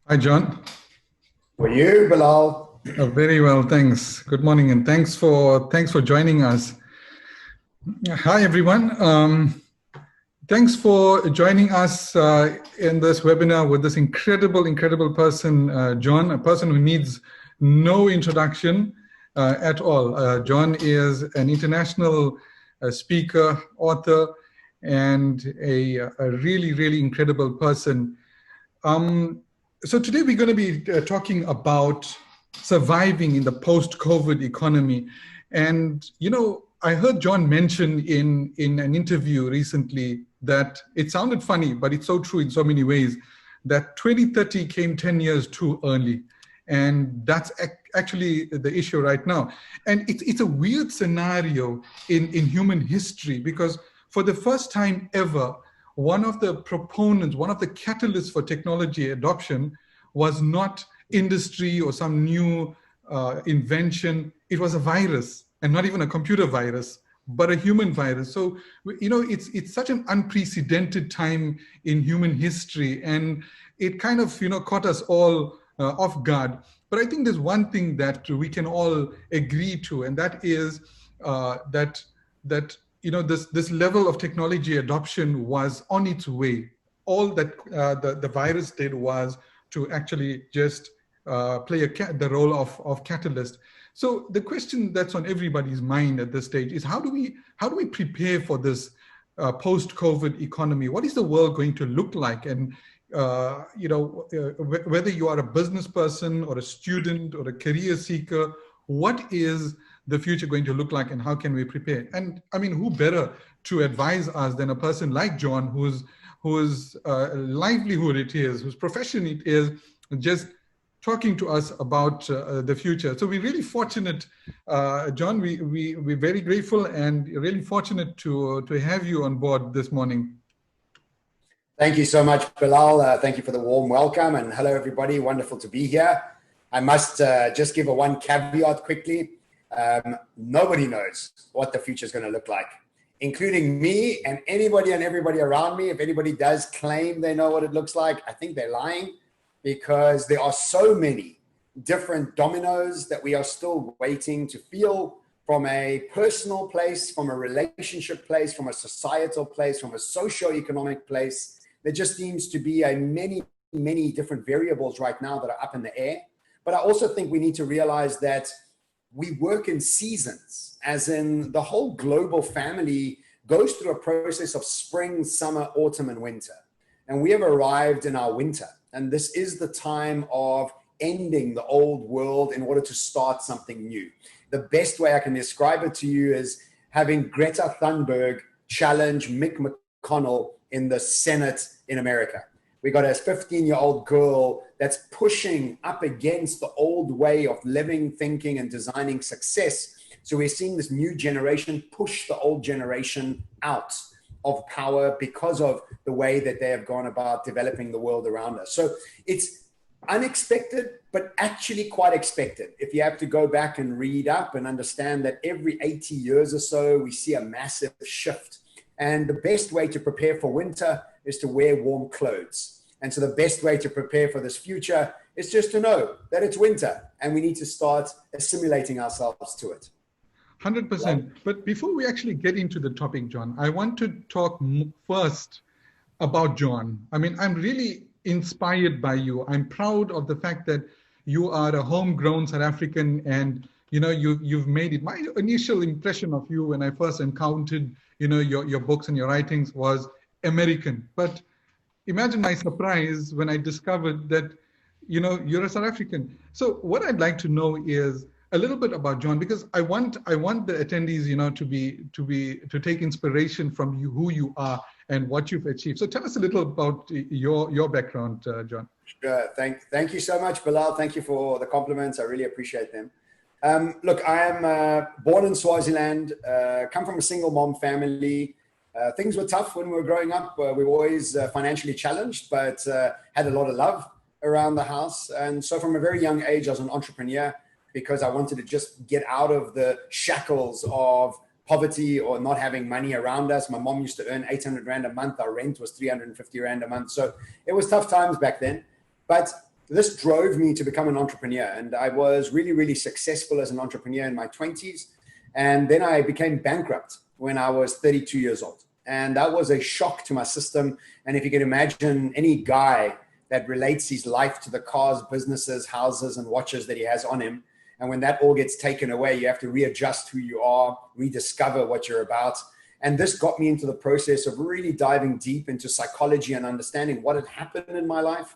Hi, John. For you, Bilal. Very well, thanks. Good morning, and thanks for joining us. Hi, everyone. Thanks for joining us in this webinar with this incredible person, John, a person who needs no introduction at all. John is an international speaker, author, and a really incredible person. So today we're going to be talking about surviving in the post-COVID economy. And, I heard John mention in an interview recently that it sounded funny, but it's so true in so many ways, that 2030 came 10 years too early. And that's actually the issue right now. And it's a weird scenario in human history, because for the first time ever, one of the proponents, one of the catalysts for technology adoption was not industry or some new invention. It was a virus, and not even a computer virus, but a human virus. So, it's such an unprecedented time in human history, and it kind of, caught us all off guard. But I think there's one thing that we can all agree to, and that is that this level of technology adoption was on its way. All that the virus did was to actually just play the role of catalyst. So the question that's on everybody's mind at this stage is how do we prepare for this post-COVID economy? What is the world going to look like? And whether you are a business person or a student or a career seeker, what is the future going to look like, and how can we prepare? And I mean, who better to advise us than a person like John, whose livelihood it is, whose profession it is, just talking to us about the future. So we're really fortunate, John. We're very grateful and really fortunate to have you on board this morning. Thank you so much, Bilal. Thank you for the warm welcome, and hello, everybody. Wonderful to be here. I must just give one caveat quickly. Nobody knows what the future is going to look like, including me and anybody and everybody around me. If anybody does claim they know what it looks like, I think they're lying, because there are so many different dominoes that we are still waiting to feel, from a personal place, from a relationship place, from a societal place, from a socio-economic place. There just seems to be many different variables right now that are up in the air. But I also think we need to realize that we work in seasons, as in the whole global family goes through a process of spring, summer, autumn, and winter. And we have arrived in our winter. And this is the time of ending the old world in order to start something new. The best way I can describe it to you is having Greta Thunberg challenge Mick McConnell in the Senate in America. We got a 15-year-old girl that's pushing up against the old way of living, thinking, and designing success. So we're seeing this new generation push the old generation out of power because of the way that they have gone about developing the world around us. So it's unexpected, but actually quite expected. If you have to go back and read up and understand that every 80 years or so, we see a massive shift. And the best way to prepare for winter is to wear warm clothes. And so the best way to prepare for this future is just to know that it's winter and we need to start assimilating ourselves to it. 100%. But before we actually get into the topic, John, I want to talk first about John. I mean, I'm really inspired by you. I'm proud of the fact that you are a homegrown South African, and you've made it. My initial impression of you when I first encountered your books and your writings was American. But imagine my surprise when I discovered that you're a South African. So what I'd like to know is a little bit about John, because I want the attendees, to take inspiration from you, who you are and what you've achieved. So tell us a little about your background, John. Sure. Thank you so much, Bilal. Thank you for the compliments. I really appreciate them. Look, I am born in Swaziland, come from a single mom family. Things were tough when we were growing up. We were always financially challenged, but had a lot of love around the house. And so from a very young age, I was an entrepreneur, because I wanted to just get out of the shackles of poverty or not having money around us. My mom used to earn 800 Rand a month. Our rent was 350 Rand a month. So it was tough times back then. But this drove me to become an entrepreneur. And I was really, really successful as an entrepreneur in my 20s. And then I became bankrupt when I was 32 years old. And that was a shock to my system. And if you can imagine any guy that relates his life to the cars, businesses, houses, and watches that he has on him, and when that all gets taken away, you have to readjust who you are, rediscover what you're about. And this got me into the process of really diving deep into psychology and understanding what had happened in my life.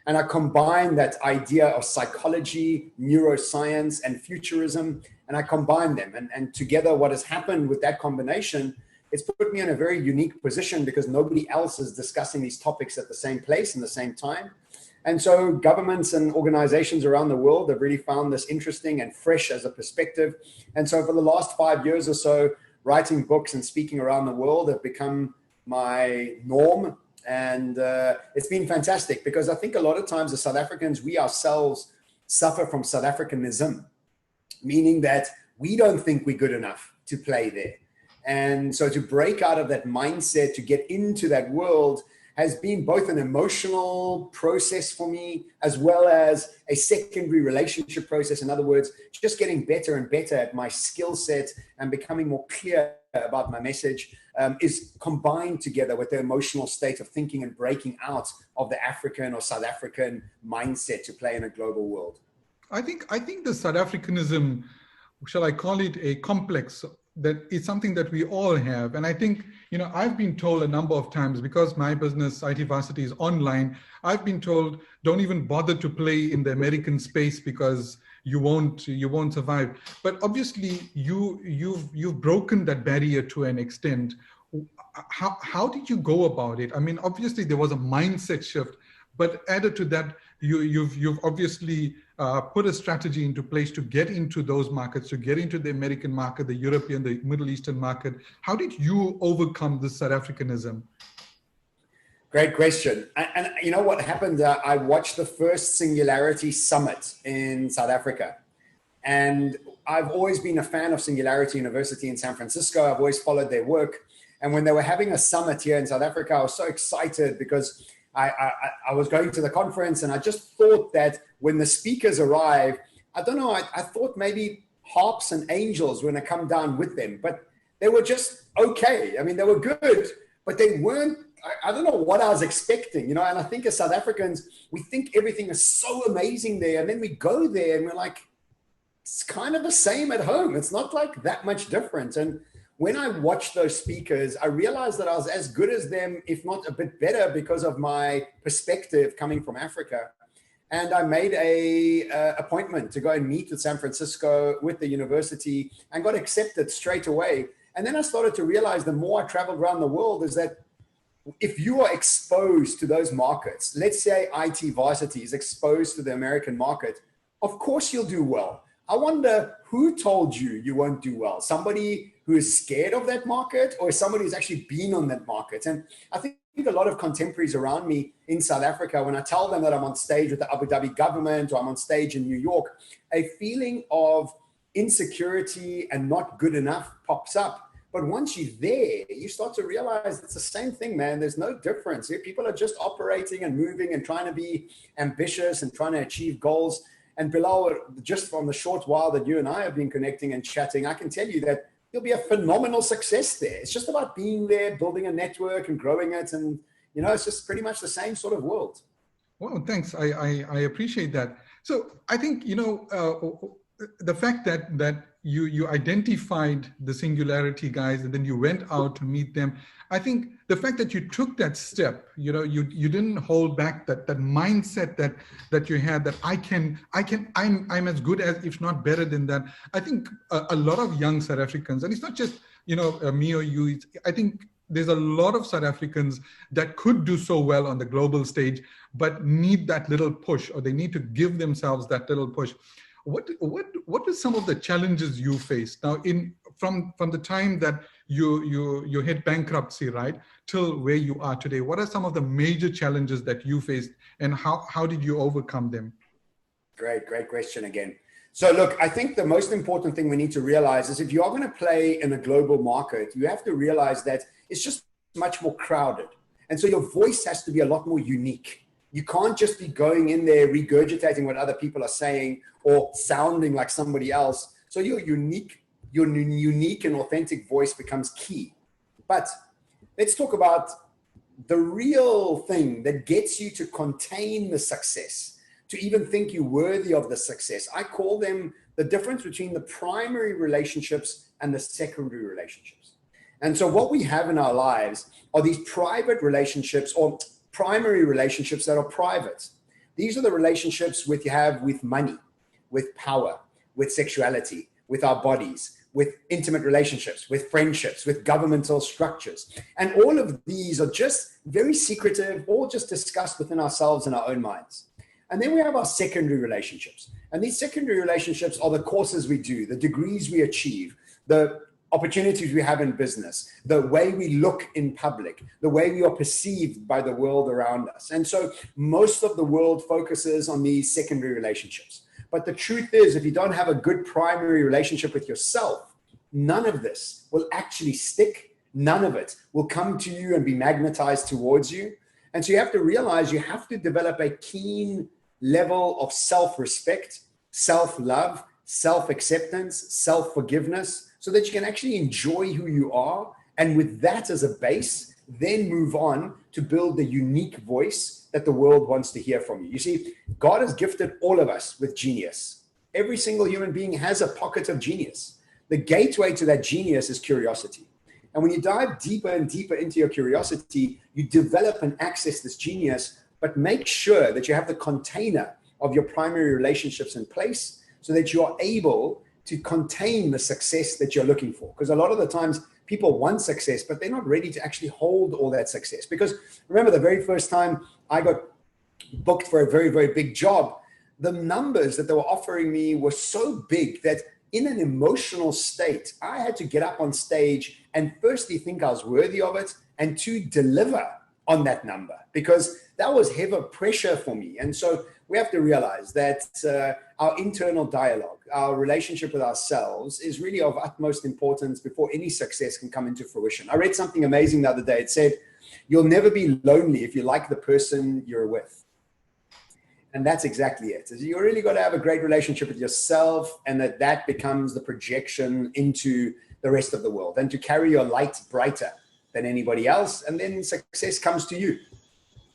And I combined that idea of psychology, neuroscience, and futurism, and I combined them. And together, what has happened with that combination, it's put me in a very unique position because nobody else is discussing these topics at the same place and the same time. And so governments and organizations around the world have really found this interesting and fresh as a perspective. And so for the last 5 years or so, writing books and speaking around the world have become my norm. And it's been fantastic because I think a lot of times as South Africans, we ourselves suffer from South Africanism, meaning that we don't think we're good enough to play there. And so to break out of that mindset, to get into that world has been both an emotional process for me, as well as a secondary relationship process. In other words, just getting better and better at my skill set and becoming more clear about my message is combined together with the emotional state of thinking and breaking out of the African or South African mindset to play in a global world. I think the South Africanism, shall I call it a complex, that is something that we all have. And I think, I've been told a number of times, because my business, IT Varsity, is online, I've been told, don't even bother to play in the American space because you won't survive. But obviously you've broken that barrier to an extent. How did you go about it? I mean, obviously there was a mindset shift, but added to that, you've obviously put a strategy into place to get into those markets, to get into the American market, the European, the Middle Eastern market. How did you overcome this South Africanism? Great question. And you know what happened? I watched the first Singularity Summit in South Africa. And I've always been a fan of Singularity University in San Francisco. I've always followed their work. And when they were having a summit here in South Africa, I was so excited because I was going to the conference and I just thought that when the speakers arrive, I don't know, I thought maybe harps and angels were going to come down with them, but they were just okay. I mean, they were good, but they weren't, I don't know what I was expecting, and I think as South Africans, we think everything is so amazing there. And then we go there and we're like, it's kind of the same at home. It's not like that much different. And when I watched those speakers, I realized that I was as good as them, if not a bit better, because of my perspective coming from Africa. And I made a appointment to go and meet with San Francisco with the university and got accepted straight away. And then I started to realize the more I traveled around the world is that if you are exposed to those markets, let's say IT Varsity is exposed to the American market, of course you'll do well. I wonder who told you won't do well? Somebody who is scared of that market or somebody who's actually been on that market? And I think a lot of contemporaries around me in South Africa, when I tell them that I'm on stage with the Abu Dhabi government or I'm on stage in New York, a feeling of insecurity and not good enough pops up. But once you're there, you start to realize it's the same thing, man. There's no difference. People are just operating and moving and trying to be ambitious and trying to achieve goals. And Bilal, just from the short while that you and I have been connecting and chatting, I can tell you that you'll be a phenomenal success there. It's just about being there, building a network and growing it. And, it's just pretty much the same sort of world. Well, thanks. I appreciate that. So I think, the fact that you identified the Singularity guys and then you went out to meet them, I think the fact that you took that step, you didn't hold back that mindset that you had, that I'm as good as, if not better than that. I think a lot of young South Africans, and it's not just, me or you, I think there's a lot of South Africans that could do so well on the global stage, but need that little push, or they need to give themselves that little push. What are some of the challenges you faced now from the time that you hit bankruptcy, right, till where you are today? What are some of the major challenges that you faced, and how did you overcome them? Great question again. So look, I think the most important thing we need to realize is if you are going to play in a global market, you have to realize that it's just much more crowded. And so your voice has to be a lot more unique. You can't just be going in there regurgitating what other people are saying or sounding like somebody else. So your unique and authentic voice becomes key. But let's talk about the real thing that gets you to contain the success, to even think you're worthy of the success. I call them the difference between the primary relationships and the secondary relationships. And so what we have in our lives are these private relationships or primary relationships that are private. These are the relationships you have with money, with power, with sexuality, with our bodies, with intimate relationships, with friendships, with governmental structures. And all of these are just very secretive, all just discussed within ourselves and our own minds. And then we have our secondary relationships. And these secondary relationships are the courses we do, the degrees we achieve, the opportunities we have in business, the way we look in public, the way we are perceived by the world around us. And so most of the world focuses on these secondary relationships. But the truth is, if you don't have a good primary relationship with yourself, none of this will actually stick. None of it will come to you and be magnetized towards you. And so you have to realize you have to develop a keen level of self-respect, self-love, self-acceptance, self-forgiveness, so that you can actually enjoy who you are. And with that as a base, then move on to build the unique voice that the world wants to hear from you. You see, God has gifted all of us with genius. Every single human being has a pocket of genius. The gateway to that genius is curiosity. And when you dive deeper and deeper into your curiosity, you develop and access this genius, but make sure that you have the container of your primary relationships in place so that you are able to contain the success that you're looking for. Because a lot of the times people want success, but they're not ready to actually hold all that success. Because remember, the very first time I got booked for a very, very big job, the numbers that they were offering me were so big that in an emotional state, I had to get up on stage and firstly think I was worthy of it, and to deliver on that number, because that was heavy pressure for me. And so we have to realize that our internal dialogue, our relationship with ourselves is really of utmost importance before any success can come into fruition. I read something amazing the other day. It said, you'll never be lonely if you like the person you're with. And that's exactly it. You really got to have a great relationship with yourself, and that becomes the projection into the rest of the world, and to carry your light brighter than anybody else. And then success comes to you.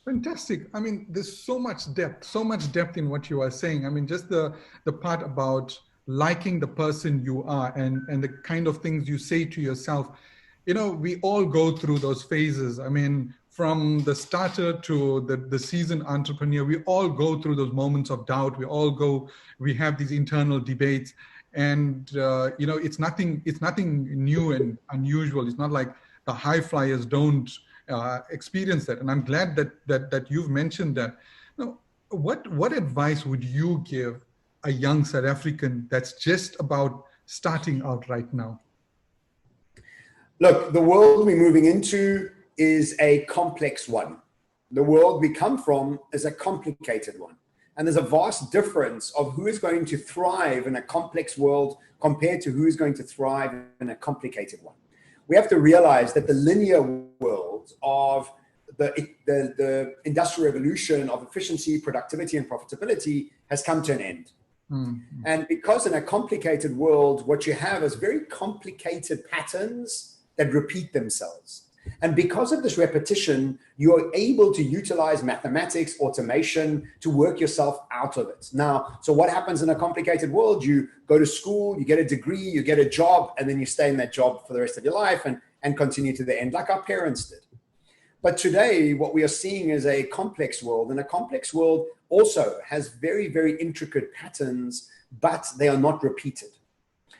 Fantastic. I mean, there's so much depth in what you are saying. I mean, just the part about liking the person you are and the kind of things you say to yourself. You know, we all go through those phases. I mean, from the starter to the seasoned entrepreneur, we all go through those moments of doubt. We have these internal debates, and you know, it's nothing new and unusual. It's not like the high flyers don't experience that. And I'm glad that you've mentioned that. Now, what advice would you give a young South African that's just about starting out right now? Look, the world we're moving into is a complex one. The world we come from is a complicated one. And there's a vast difference of who is going to thrive in a complex world compared to who is going to thrive in a complicated one. We have to realize that the linear world of the industrial revolution of efficiency, productivity, and profitability has come to an end. Mm-hmm. And because in a complicated world, what you have is very complicated patterns that repeat themselves. And because of this repetition, you're able to utilize mathematics, automation to work yourself out of it. Now, so what happens in a complicated world? You go to school, you get a degree, you get a job, and then you stay in that job for the rest of your life and continue to the end, like our parents did. But today, what we are seeing is a complex world, and a complex world also has very, very intricate patterns, but they are not repeated.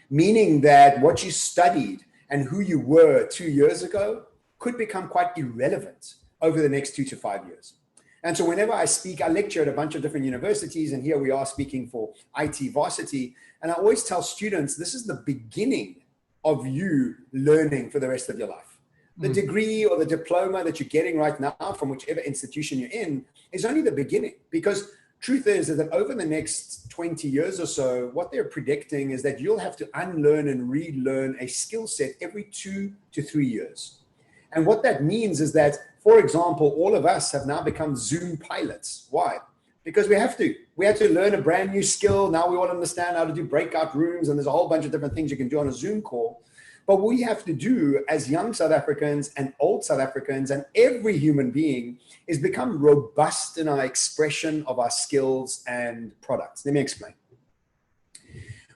Meaning that what you studied and who you were 2 years ago could become quite irrelevant over the next 2 to 5 years. And so whenever I speak, I lecture at a bunch of different universities, and here we are speaking for IT Varsity. And I always tell students, this is the beginning of you learning for the rest of your life. The degree or the diploma that you're getting right now from whichever institution you're in is only the beginning, because truth is that over the next 20 years or so, what they're predicting is that you'll have to unlearn and relearn a skill set every 2 to 3 years. And what that means is that, for example, all of us have now become Zoom pilots. Why? Because we have to. We had to learn a brand new skill. Now we all understand how to do breakout rooms, and there's a whole bunch of different things you can do on a Zoom call. But what we have to do as young South Africans and old South Africans and every human being is become robust in our expression of our skills and products. Let me explain.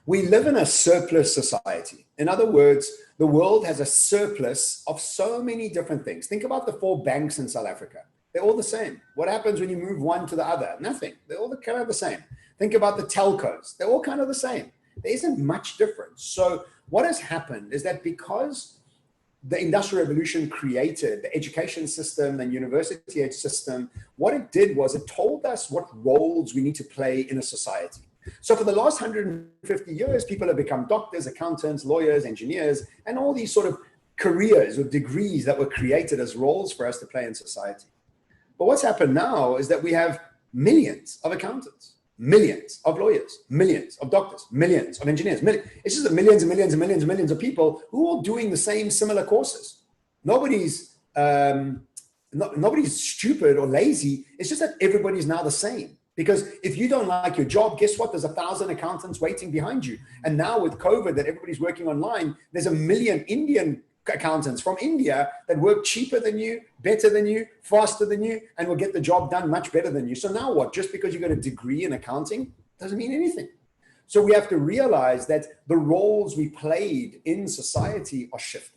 We live in a surplus society. In other words, the world has a surplus of so many different things. Think about the 4 banks in South Africa. They're all the same. What happens when you move one to the other? Nothing. They're all kind of the same. Think about the telcos. They're all kind of the same. There isn't much difference. So what has happened is that because the Industrial Revolution created the education system and university age system, what it did was it told us what roles we need to play in a society. So for the last 150 years, people have become doctors, accountants, lawyers, engineers, and all these sort of careers or degrees that were created as roles for us to play in society. But what's happened now is that we have millions of accountants, millions of lawyers, millions of doctors, millions of engineers. It's just millions and millions and millions and millions of people who are all doing the same similar courses. Nobody's stupid or lazy. It's just that everybody's now the same. Because if you don't like your job, guess what? There's 1,000 accountants waiting behind you. And now with COVID that everybody's working online, there's 1 million Indian accountants from India that work cheaper than you, better than you, faster than you, and will get the job done much better than you. So now what? Just because you got a degree in accounting doesn't mean anything. So we have to realize that the roles we played in society are shifting.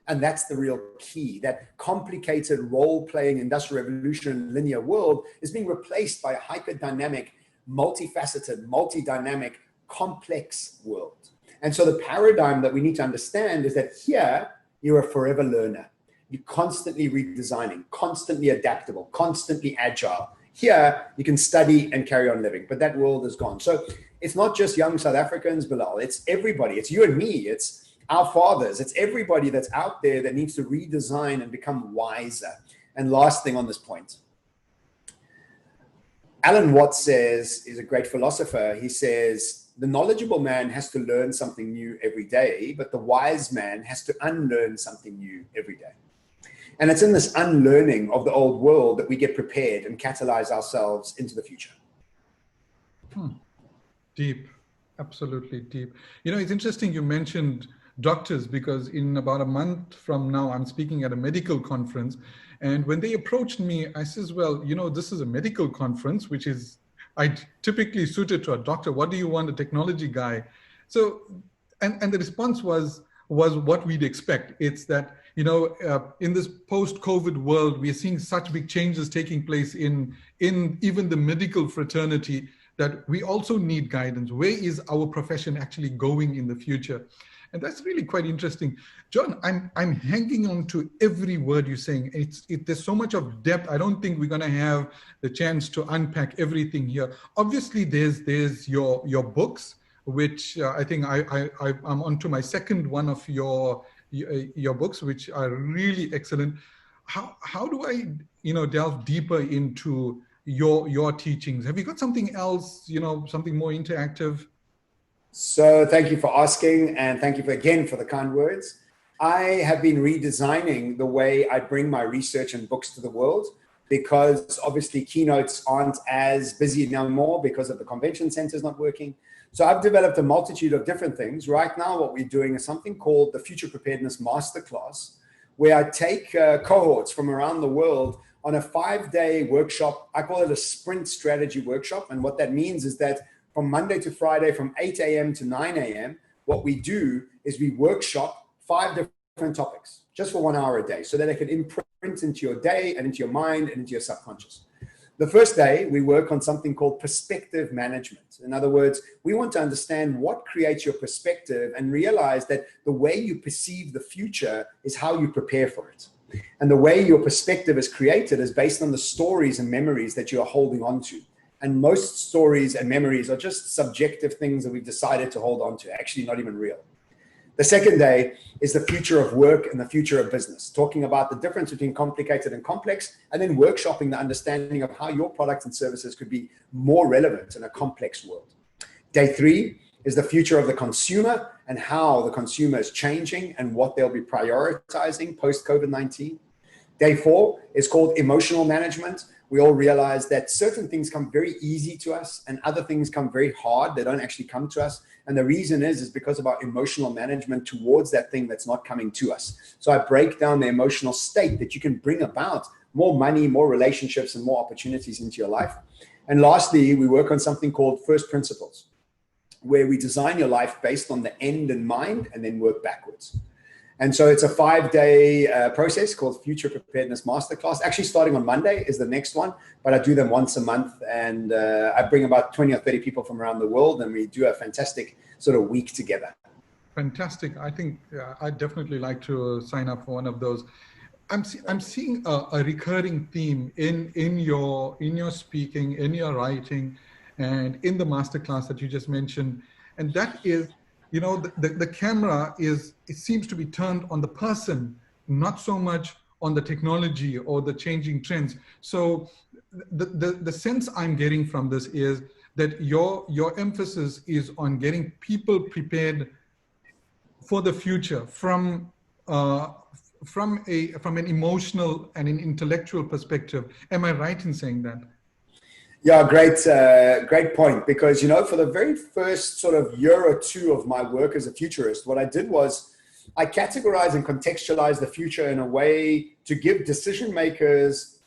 And that's the real key. That complicated role-playing industrial revolution linear world is being replaced by a hyper-dynamic, multifaceted, multi-dynamic, complex world. And so the paradigm that we need to understand is that here, you're a forever learner. You're constantly redesigning, constantly adaptable, constantly agile. Here, you can study and carry on living, but that world is gone. So it's not just young South Africans, Bilal. It's everybody. It's you and me. It's our fathers. It's everybody that's out there that needs to redesign and become wiser. And last thing on this point, Alan Watts says, is a great philosopher. He says, the knowledgeable man has to learn something new every day, but the wise man has to unlearn something new every day. And it's in this unlearning of the old world that we get prepared and catalyze ourselves into the future. Deep, absolutely deep. You know, it's interesting you mentioned doctors, because in about a month from now, I'm speaking at a medical conference. And when they approached me, I says, well, you know, this is a medical conference, which is I typically suited to a doctor. What do you want, a technology guy? So, and the response was what we'd expect. It's that, you know, in this post-COVID world, we are seeing such big changes taking place in even the medical fraternity that we also need guidance. Where is our profession actually going in the future? And that's really quite interesting. John, I'm hanging on to every word you're saying. There's so much of depth. I don't think we're going to have the chance to unpack everything here. Obviously, there's your books, which I think I'm onto my second one of your books, which are really excellent. How do I, you know, delve deeper into your teachings? Have you got something else, you know, something more interactive? So thank you for asking, and thank you again for the kind words. I have been redesigning the way I bring my research and books to the world, because obviously keynotes aren't as busy no more because of the convention centers not working. So I've developed a multitude of different things. Right now, what we're doing is something called the Future Preparedness Masterclass, where I take cohorts from around the world on a 5-day workshop. I call it a sprint strategy workshop. And what that means is that from Monday to Friday, from 8 a.m. to 9 a.m., what we do is we workshop 5 different topics just for 1 hour a day, so that it can imprint into your day and into your mind and into your subconscious. The first day, we work on something called perspective management. In other words, we want to understand what creates your perspective and realize that the way you perceive the future is how you prepare for it. And the way your perspective is created is based on the stories and memories that you are holding on to. And most stories and memories are just subjective things that we've decided to hold on to, actually not even real. The second day is the future of work and the future of business, talking about the difference between complicated and complex, and then workshopping the understanding of how your products and services could be more relevant in a complex world. Day 3 is the future of the consumer and how the consumer is changing and what they'll be prioritizing post-COVID-19. Day 4 is called emotional management. We all realize that certain things come very easy to us and other things come very hard. They don't actually come to us. And the reason is because of our emotional management towards that thing that's not coming to us. So I break down the emotional state that you can bring about more money, more relationships, and more opportunities into your life. And lastly, we work on something called first principles, where we design your life based on the end in mind and then work backwards. And so it's a 5-day process called Future Preparedness Masterclass. Actually, starting on Monday is the next one, but I do them once a month. And I bring about 20 or 30 people from around the world, and we do a fantastic sort of week together. Fantastic. I think I'd definitely like to sign up for one of those. I'm seeing a recurring theme in your speaking, in your writing, and in the masterclass that you just mentioned. And that is, you know, the camera it seems to be turned on the person, not so much on the technology or the changing trends. So the sense I'm getting from this is that your emphasis is on getting people prepared for the future from an emotional and an intellectual perspective. Am I right in saying that? Yeah, great point. Because, you know, for the very first sort of year or two of my work as a futurist, what I did was I categorized and contextualized the future in a way to give decision makers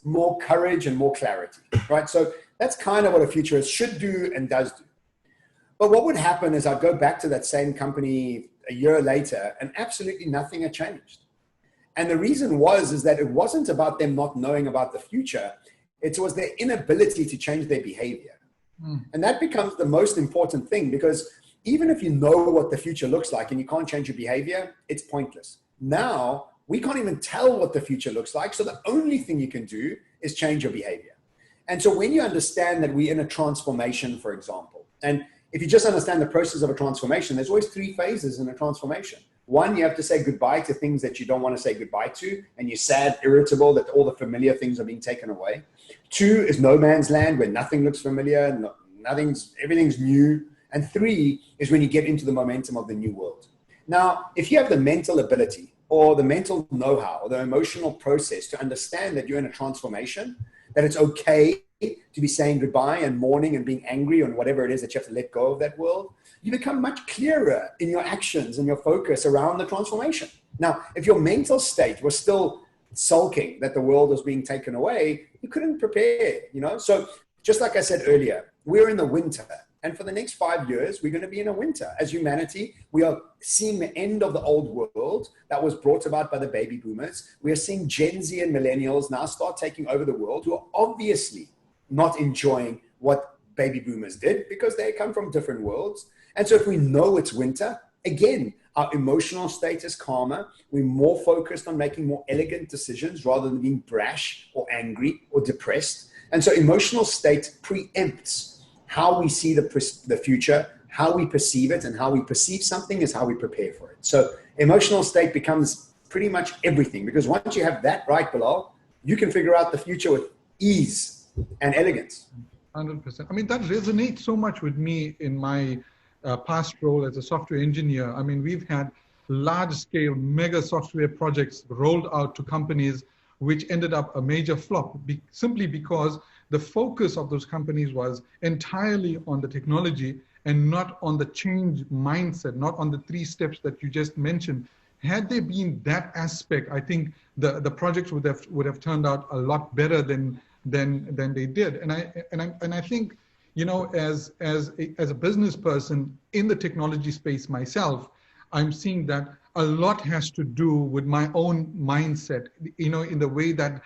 more courage and more clarity, right? So that's kind of what a futurist should do and does do. But what would happen is I'd go back to that same company a year later and absolutely nothing had changed. And the reason is that it wasn't about them not knowing about the future. It was their inability to change their behavior. And that becomes the most important thing, because even if you know what the future looks like and you can't change your behavior, it's pointless. Now, we can't even tell what the future looks like. So the only thing you can do is change your behavior. And so when you understand that we're in a transformation, for example, and if you just understand the process of a transformation, there's always 3 phases in a transformation. 1, you have to say goodbye to things that you don't want to say goodbye to, and you're sad, irritable that all the familiar things are being taken away. 2 is no man's land, where nothing looks familiar, everything's new. And 3 is when you get into the momentum of the new world. Now, if you have the mental ability or the mental know-how or the emotional process to understand that you're in a transformation, that it's okay to be saying goodbye and mourning and being angry on whatever it is that you have to let go of that world, you become much clearer in your actions and your focus around the transformation. Now, if your mental state was still sulking that the world was being taken away, you couldn't prepare, you know? So just like I said earlier, we're in the winter. And for the next 5 years, we're going to be in a winter. As humanity, we are seeing the end of the old world that was brought about by the baby boomers. We are seeing Gen Z and millennials now start taking over the world, who are obviously not enjoying what baby boomers did because they come from different worlds. And so if we know it's winter, again, our emotional state is calmer. We're more focused on making more elegant decisions rather than being brash or angry or depressed. And so emotional state preempts how we see the future, how we perceive it, and how we perceive something is how we prepare for it. So emotional state becomes pretty much everything, because once you have that right, Bilal, you can figure out the future with ease and elegance. 100%. I mean, that resonates so much with me in my past role as a software engineer. I mean, we've had large-scale mega software projects rolled out to companies, which ended up a major flop simply because the focus of those companies was entirely on the technology and not on the change mindset, not on the 3 steps that you just mentioned. Had there been that aspect, I think the projects would have turned out a lot better than they did. And I think, you know, as a business person in the technology space myself, I'm seeing that a lot has to do with my own mindset, you know, in the way that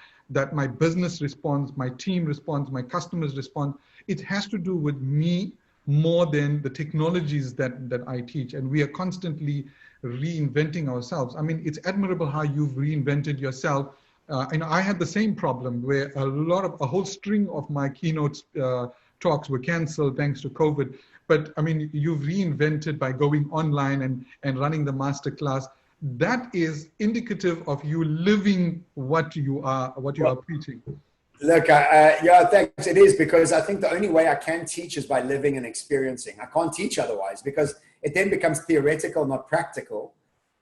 my business responds, my team responds, my customers respond. It has to do with me more than the technologies that I teach. And we are constantly reinventing ourselves. I mean, it's admirable how you've reinvented yourself. And I had the same problem where a whole string of my keynote talks were canceled thanks to COVID. But I mean, you've reinvented by going online and running the masterclass. That is indicative of you living what you are preaching. Look, yeah, thanks. It is, because I think the only way I can teach is by living and experiencing. I can't teach otherwise, because it then becomes theoretical, not practical.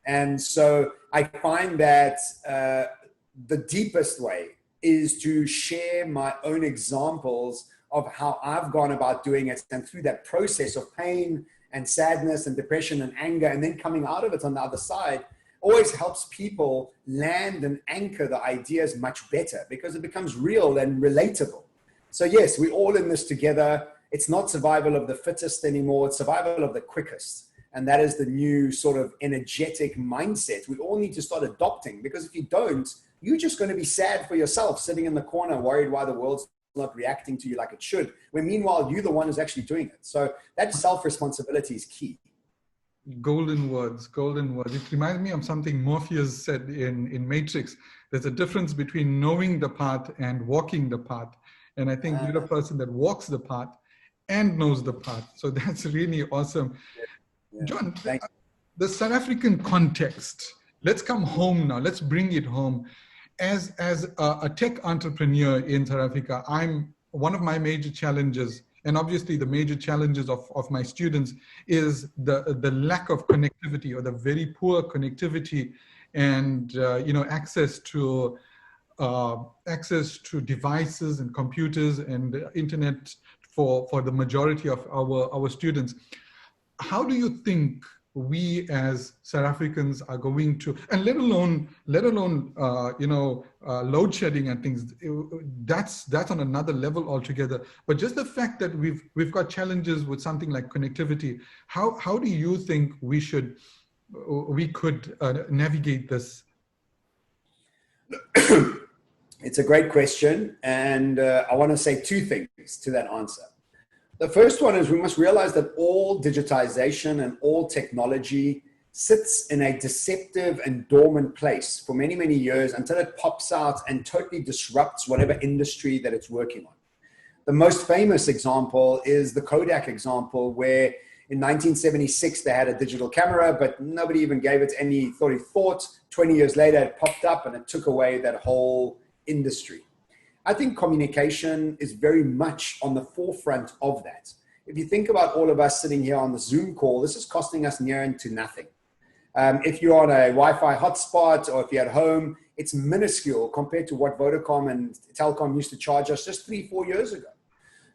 And so I find that the deepest way is to share my own examples of how I've gone about doing it. And through that process of pain and sadness and depression and anger, and then coming out of it on the other side, always helps people land and anchor the ideas much better, because it becomes real and relatable. So yes, we're all in this together. It's not survival of the fittest anymore. It's survival of the quickest. And that is the new sort of energetic mindset we all need to start adopting, because if you don't, you're just going to be sad for yourself, sitting in the corner, worried why the world's not reacting to you like it should, when meanwhile, you're the one who's actually doing it. So that self-responsibility is key. Golden words, golden words. It reminds me of something Morpheus said in Matrix. There's a difference between knowing the path and walking the path. And I think you're a person that walks the path and knows the path. So that's really awesome. Yeah. John, the South African context, let's come home now. Let's bring it home. As a tech entrepreneur in South Africa, one of my major challenges, and obviously the major challenges of my students, is the lack of connectivity, or the very poor connectivity, and access to devices and computers and internet for the majority of our students. How do you think we as South Africans are going to, and let alone load shedding and things, that's on another level altogether. But just the fact that we've got challenges with something like connectivity, how do you think we could navigate this? It's a great question, and I want to say two things to that answer. The first one is we must realize that all digitization and all technology sits in a deceptive and dormant place for many, many years, until it pops out and totally disrupts whatever industry that it's working on. The most famous example is the Kodak example, where in 1976 they had a digital camera, but nobody even gave it any thought. 20 years later, it popped up and it took away that whole industry. I think communication is very much on the forefront of that. If you think about all of us sitting here on the Zoom call, this is costing us near to nothing. If you're on a Wi-Fi hotspot, or if you're at home, it's minuscule compared to what Vodacom and Telkom used to charge us just 3-4 years ago.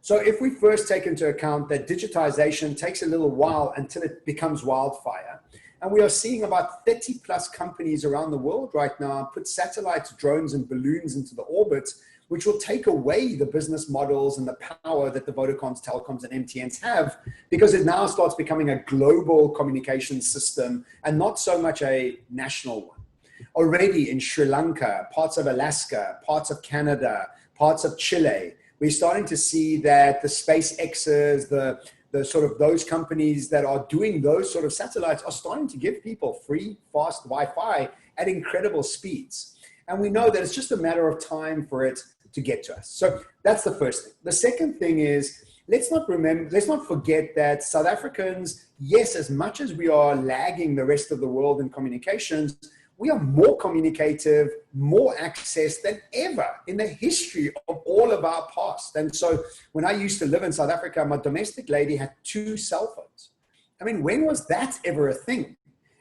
So if we first take into account that digitization takes a little while until it becomes wildfire, and we are seeing about 30 plus companies around the world right now put satellites, drones, and balloons into the orbit, which will take away the business models and the power that the Vodacoms, Telecoms, and MTNs have, because it now starts becoming a global communication system and not so much a national one. Already in Sri Lanka, parts of Alaska, parts of Canada, parts of Chile, we're starting to see that the SpaceX's, the sort of those companies that are doing those sort of satellites are starting to give people free, fast Wi-Fi at incredible speeds. And we know that it's just a matter of time for it to get to us. So that's the first thing. The second thing is, let's not forget that South Africans, yes, as much as we are lagging the rest of the world in communications, we are more communicative, more access than ever in the history of all of our past. And so when I used to live in South Africa, my domestic lady had 2 cell phones. I mean, when was that ever a thing?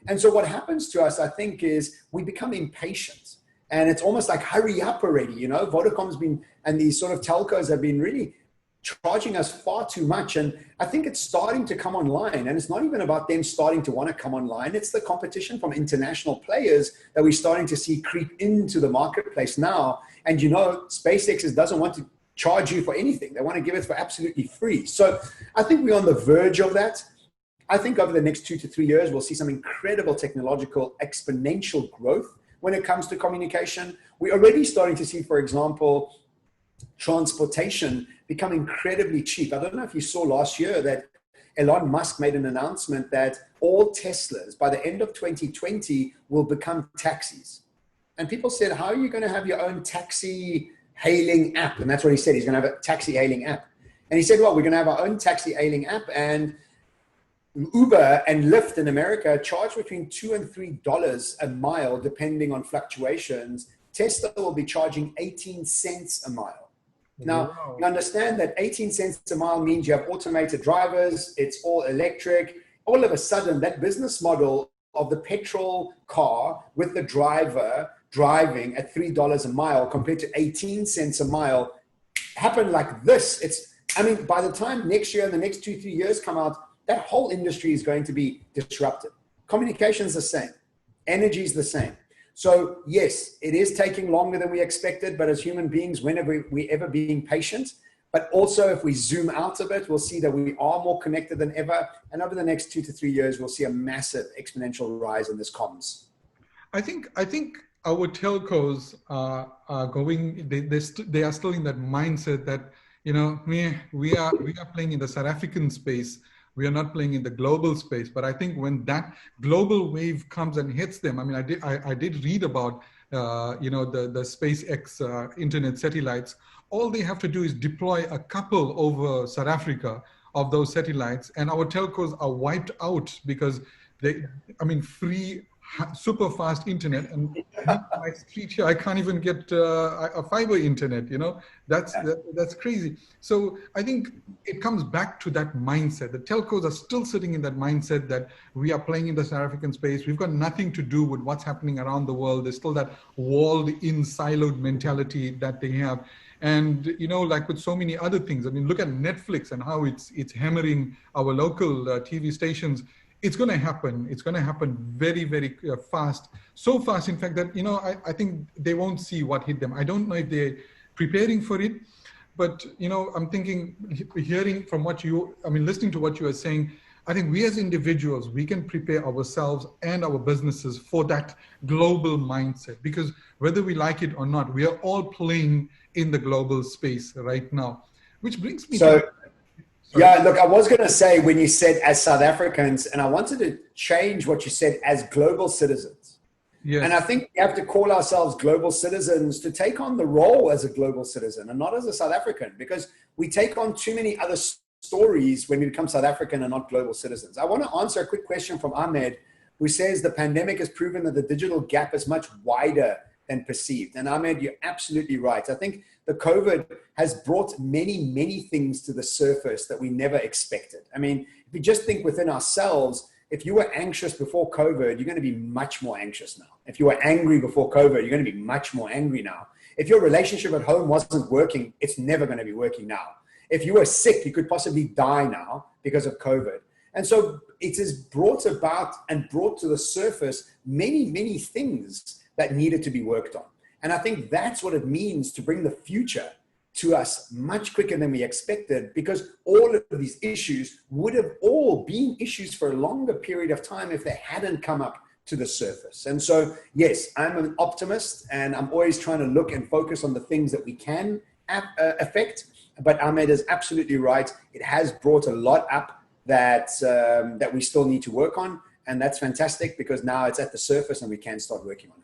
And so what happens to us, I think, is we become impatient. And it's almost like, hurry up already, Vodacom's been, and these sort of telcos have been really charging us far too much. And I think it's starting to come online. And it's not even about them starting to want to come online. It's the competition from international players that we're starting to see creep into the marketplace now. And SpaceX doesn't want to charge you for anything. They want to give it for absolutely free. So I think we're on the verge of that. I think over the next 2 to 3 years, we'll see some incredible technological exponential growth when it comes to communication. We're already starting to see, for example, transportation become incredibly cheap. I don't know if you saw last year that Elon Musk made an announcement that all Teslas by the end of 2020 will become taxis. And people said, how are you going to have your own taxi hailing app? And that's what he said. He's going to have a taxi hailing app. And he said, well, we're going to have our own taxi hailing app, and Uber and Lyft in America charge between $2 and $3 a mile, depending on fluctuations. Tesla will be charging 18 cents a mile. Now, Wow. you understand that 18 cents a mile means you have automated drivers, it's all electric. All of a sudden, that business model of the petrol car with the driver driving at $3 a mile compared to 18 cents a mile happened like this. I mean, by the time next year and the next 2-3 years come out, that whole industry is going to be disrupted. Communication is the same. Energy is the same. So yes, it is taking longer than we expected, but as human beings, whenever we ever being patient, but also if we zoom out a bit, we'll see that we are more connected than ever. And over the next 2 to 3 years, we'll see a massive exponential rise in this comms. I think our telcos are going. They are still in that mindset that, you know, we are playing in the South African space. We are not playing in the global space. But I think when that global wave comes and hits them, I mean, I did read about you know, the SpaceX internet satellites. All they have to do is deploy a couple over South Africa of those satellites, and our telcos are wiped out because free super fast internet, and my street here, I can't even get a fiber internet, you know, that's crazy. So I think it comes back to that mindset. The telcos are still sitting in that mindset that we are playing in the South African space. We've got nothing to do with what's happening around the world. There's still that walled in siloed mentality that they have. And, you know, like with so many other things, I mean, look at Netflix and how it's hammering our local TV stations. It's going to happen. It's going to happen very, very fast. So fast, in fact, that, you know, I think they won't see what hit them. I don't know if they're preparing for it, but, you know, I'm thinking, hearing from listening to what you are saying, I think we as individuals, we can prepare ourselves and our businesses for that global mindset, because whether we like it or not, we are all playing in the global space right now, which brings me to... Yeah, look, I was going to say when you said as South Africans, and I wanted to change what you said as global citizens. Yes. And I think we have to call ourselves global citizens to take on the role as a global citizen and not as a South African, because we take on too many other stories when we become South African and not global citizens. I want to answer a quick question from Ahmed, who says the pandemic has proven that the digital gap is much wider than perceived. And Ahmed, you're absolutely right. I think the COVID has brought many, many things to the surface that we never expected. I mean, if you just think within ourselves, if you were anxious before COVID, you're going to be much more anxious now. If you were angry before COVID, you're going to be much more angry now. If your relationship at home wasn't working, it's never going to be working now. If you were sick, you could possibly die now because of COVID. And so it has brought about and brought to the surface many, many things that needed to be worked on. And I think that's what it means to bring the future to us much quicker than we expected, because all of these issues would have all been issues for a longer period of time if they hadn't come up to the surface. And so, yes, I'm an optimist, and I'm always trying to look and focus on the things that we can affect. But Ahmed is absolutely right. It has brought a lot up that we still need to work on. And that's fantastic, because now it's at the surface and we can start working on it.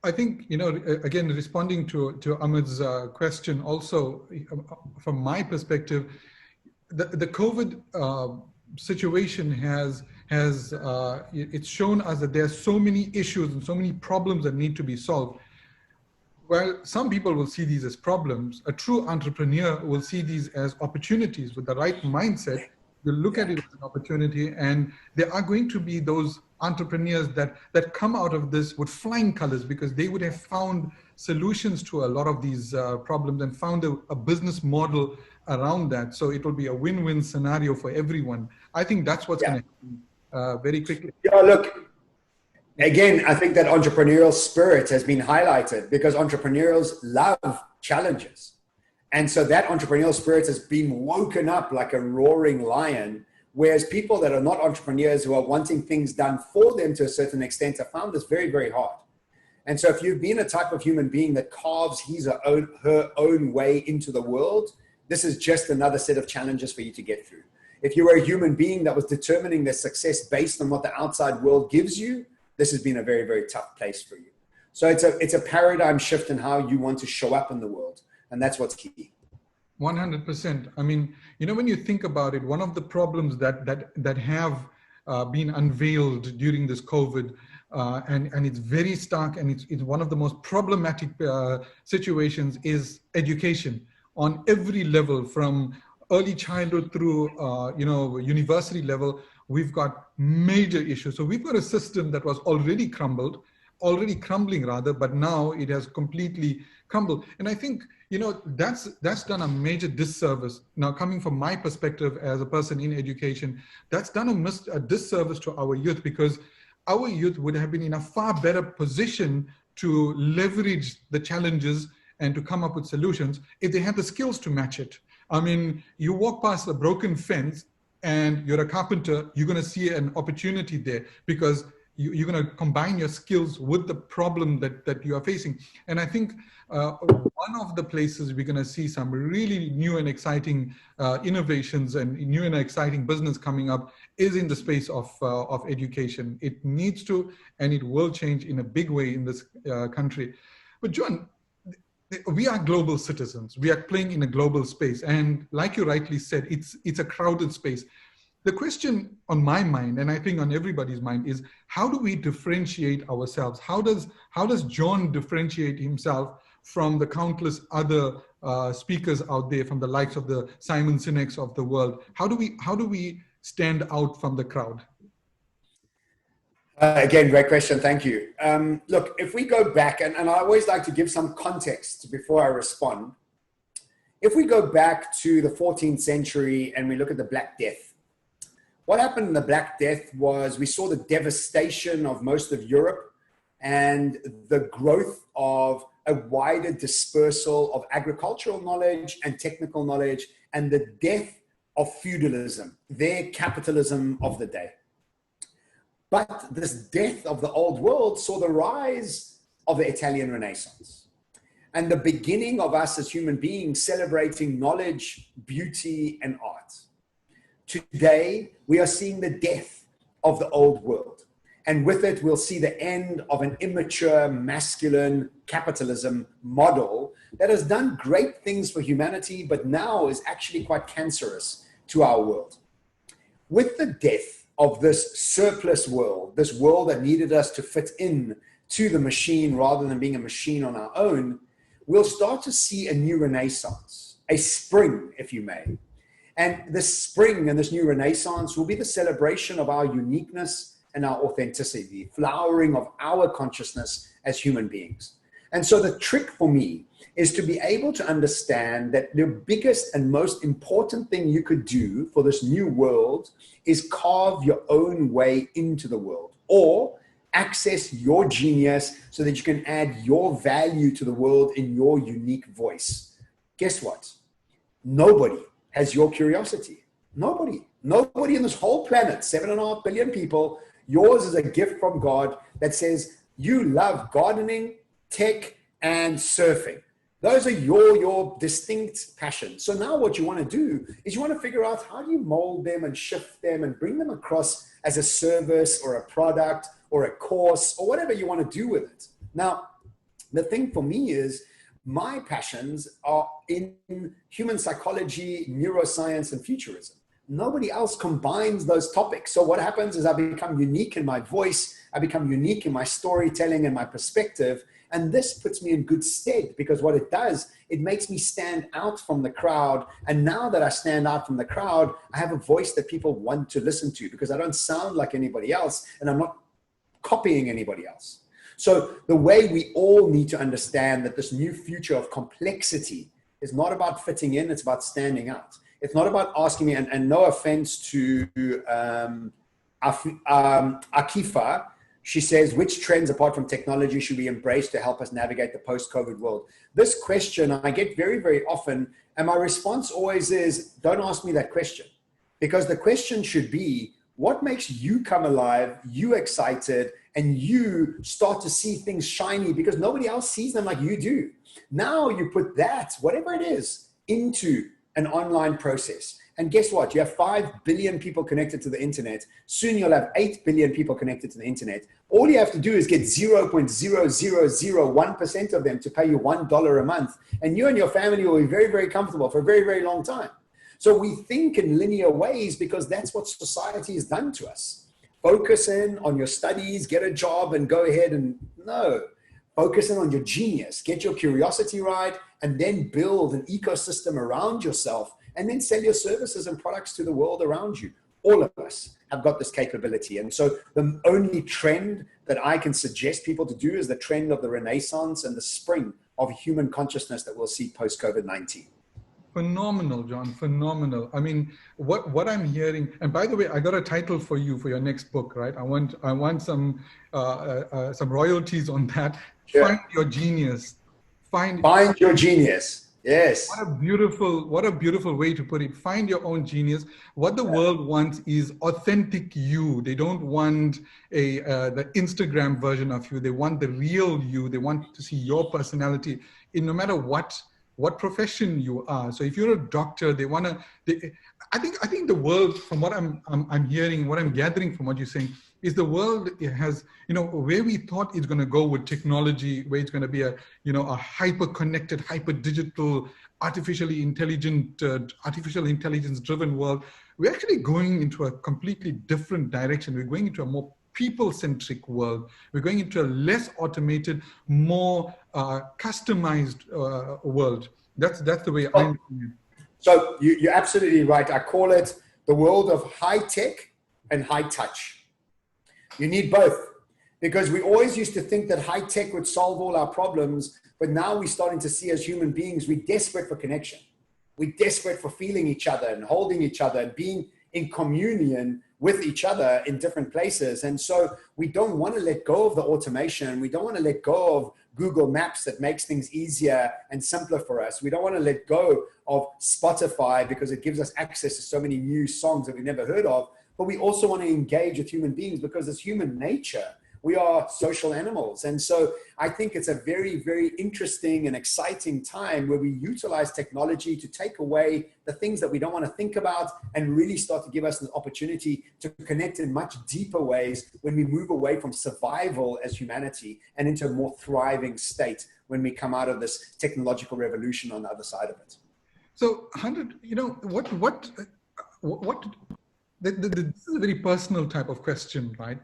I think, you know, again, responding to Ahmed's question also, from my perspective, the COVID situation it's shown us that there are so many issues and so many problems that need to be solved. Well, some people will see these as problems. A true entrepreneur will see these as opportunities. With the right mindset, you'll look at it as an opportunity, and there are going to be those entrepreneurs that come out of this with flying colors, because they would have found solutions to a lot of these problems and found a business model around that. So it will be a win-win scenario for everyone. I think that's what's going to happen very quickly. Yeah, look, again, I think that entrepreneurial spirit has been highlighted because entrepreneurs love challenges. And so that entrepreneurial spirit has been woken up like a roaring lion, whereas people that are not entrepreneurs, who are wanting things done for them to a certain extent, have found this very, very hard. And so if you've been a type of human being that carves her own way into the world, this is just another set of challenges for you to get through. If you were a human being that was determining their success based on what the outside world gives you, this has been a very, very tough place for you. So it's a paradigm shift in how you want to show up in the world. And that's what's key. 100%. I mean, you know, when you think about it, one of the problems that have been unveiled during this COVID, and it's very stark, and it's one of the most problematic situations, is education. on every level, from early childhood through, university level. We've got major issues. So we've got a system that was already crumbling rather, but now it has completely crumbled. And I think, that's done a major disservice. Now, coming from my perspective as a person in education, that's done a disservice to our youth, because our youth would have been in a far better position to leverage the challenges and to come up with solutions if they had the skills to match it. I mean, you walk past a broken fence and you're a carpenter, you're going to see an opportunity there, because you're going to combine your skills with the problem that you are facing. And I think one of the places we're going to see some really new and exciting innovations and new and exciting business coming up is in the space of education. It needs to, and it will change in a big way in this country. But John, we are global citizens. We are playing in a global space. And like you rightly said, it's a crowded space. The question on my mind, and I think on everybody's mind, is how do we differentiate ourselves? How does John differentiate himself from the countless other speakers out there, from the likes of the Simon Sineks of the world? How do we stand out from the crowd? Again, great question. Thank you. Look, if we go back, and I always like to give some context before I respond. If we go back to the 14th century and we look at the Black Death, what happened in the Black Death was we saw the devastation of most of Europe and the growth of a wider dispersal of agricultural knowledge and technical knowledge, and the death of feudalism, their capitalism of the day. But this death of the old world saw the rise of the Italian Renaissance and the beginning of us as human beings celebrating knowledge, beauty, and art. Today, we are seeing the death of the old world. And with it, we'll see the end of an immature, masculine capitalism model that has done great things for humanity, but now is actually quite cancerous to our world. With the death of this surplus world, this world that needed us to fit in to the machine rather than being a machine on our own, we'll start to see a new renaissance, a spring, if you may. And this spring and this new renaissance will be the celebration of our uniqueness and our authenticity, the flowering of our consciousness as human beings. And so the trick for me is to be able to understand that the biggest and most important thing you could do for this new world is carve your own way into the world, or access your genius so that you can add your value to the world in your unique voice. Guess what? Nobody has your curiosity. Nobody in this whole planet, 7.5 billion people, yours is a gift from God that says you love gardening, tech, and surfing. Those are your distinct passions. So now what you want to do is you want to figure out how do you mold them and shift them and bring them across as a service or a product or a course or whatever you want to do with it. Now, the thing for me is my passions are in human psychology, neuroscience, and futurism. Nobody else combines those topics. So what happens is I become unique in my voice, I become unique in my storytelling and my perspective, and this puts me in good stead because what it does, it makes me stand out from the crowd. And now that I stand out from the crowd, I have a voice that people want to listen to because I don't sound like anybody else and I'm not copying anybody else. So the way we all need to understand that this new future of complexity is not about fitting in, it's about standing out. It's not about asking me, and no offense to Akifa, she says, which trends apart from technology should we embrace to help us navigate the post-COVID world? This question I get very, very often, and my response always is, don't ask me that question. Because the question should be, what makes you come alive, you excited, and you start to see things shiny because nobody else sees them like you do. Now you put that, whatever it is, into an online process. And guess what? You have 5 billion people connected to the internet. Soon you'll have 8 billion people connected to the internet. All you have to do is get 0.0001% of them to pay you $1 a month. And you and your family will be very, very comfortable for a very, very long time. So we think in linear ways because that's what society has done to us. Focus in on your studies, get a job, and go ahead and no. focus in on your genius, get your curiosity right, and then build an ecosystem around yourself, and then sell your services and products to the world around you. All of us have got this capability. And so the only trend that I can suggest people to do is the trend of the renaissance and the spring of human consciousness that we'll see post-COVID-19. Phenomenal, John, phenomenal. I mean, what I'm hearing, and by the way, I got a title for you for your next book, right? I want some royalties on that. Sure. Find your genius. Find your genius. Yes. What a beautiful way to put it. Find your own genius. What the world wants is authentic you. They don't want the Instagram version of you. They want the real you. They want to see your personality in no matter what profession you are. So if you're a doctor, they want to. I think the world, from what I'm hearing, what I'm gathering from what you're saying, is the world has, where we thought it's going to go with technology, where it's going to be a hyper-connected, hyper-digital, artificial intelligence driven world. We're actually going into a completely different direction. We're going into a more people-centric world. We're going into a less automated, more customized world. That's the way I'm seeing it. So you're absolutely right. I call it the world of high tech and high touch. You need both, because we always used to think that high tech would solve all our problems, but now we're starting to see as human beings, we're desperate for connection. We're desperate for feeling each other and holding each other and being in communion with each other in different places. And so we don't want to let go of the automation. We don't want to let go of Google Maps that makes things easier and simpler for us. We don't want to let go of Spotify because it gives us access to so many new songs that we've never heard of. But we also want to engage with human beings because it's human nature. We are social animals. And so I think it's a very, very interesting and exciting time where we utilize technology to take away the things that we don't want to think about and really start to give us an opportunity to connect in much deeper ways when we move away from survival as humanity and into a more thriving state when we come out of this technological revolution on the other side of it. So, 100, this is a very personal type of question, right?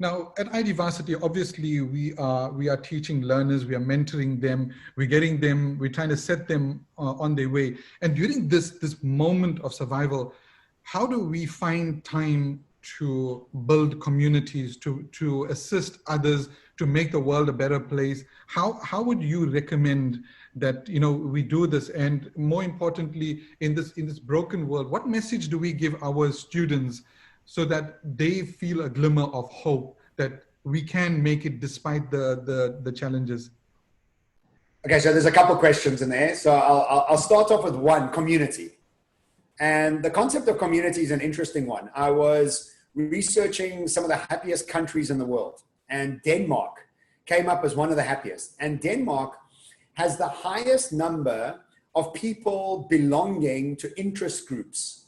Now, at ID Varsity, obviously, we are teaching learners, we are mentoring them, we're trying to set them on their way. And during this moment of survival, how do we find time to build communities, to assist others, to make the world a better place? How would you recommend that we do this? And more importantly, in this broken world, what message do we give our students so that they feel a glimmer of hope that we can make it despite the challenges? Okay, so there's a couple questions in there. So I'll start off with one, community. And the concept of community is an interesting one. I was researching some of the happiest countries in the world, and Denmark came up as one of the happiest. And Denmark has the highest number of people belonging to interest groups.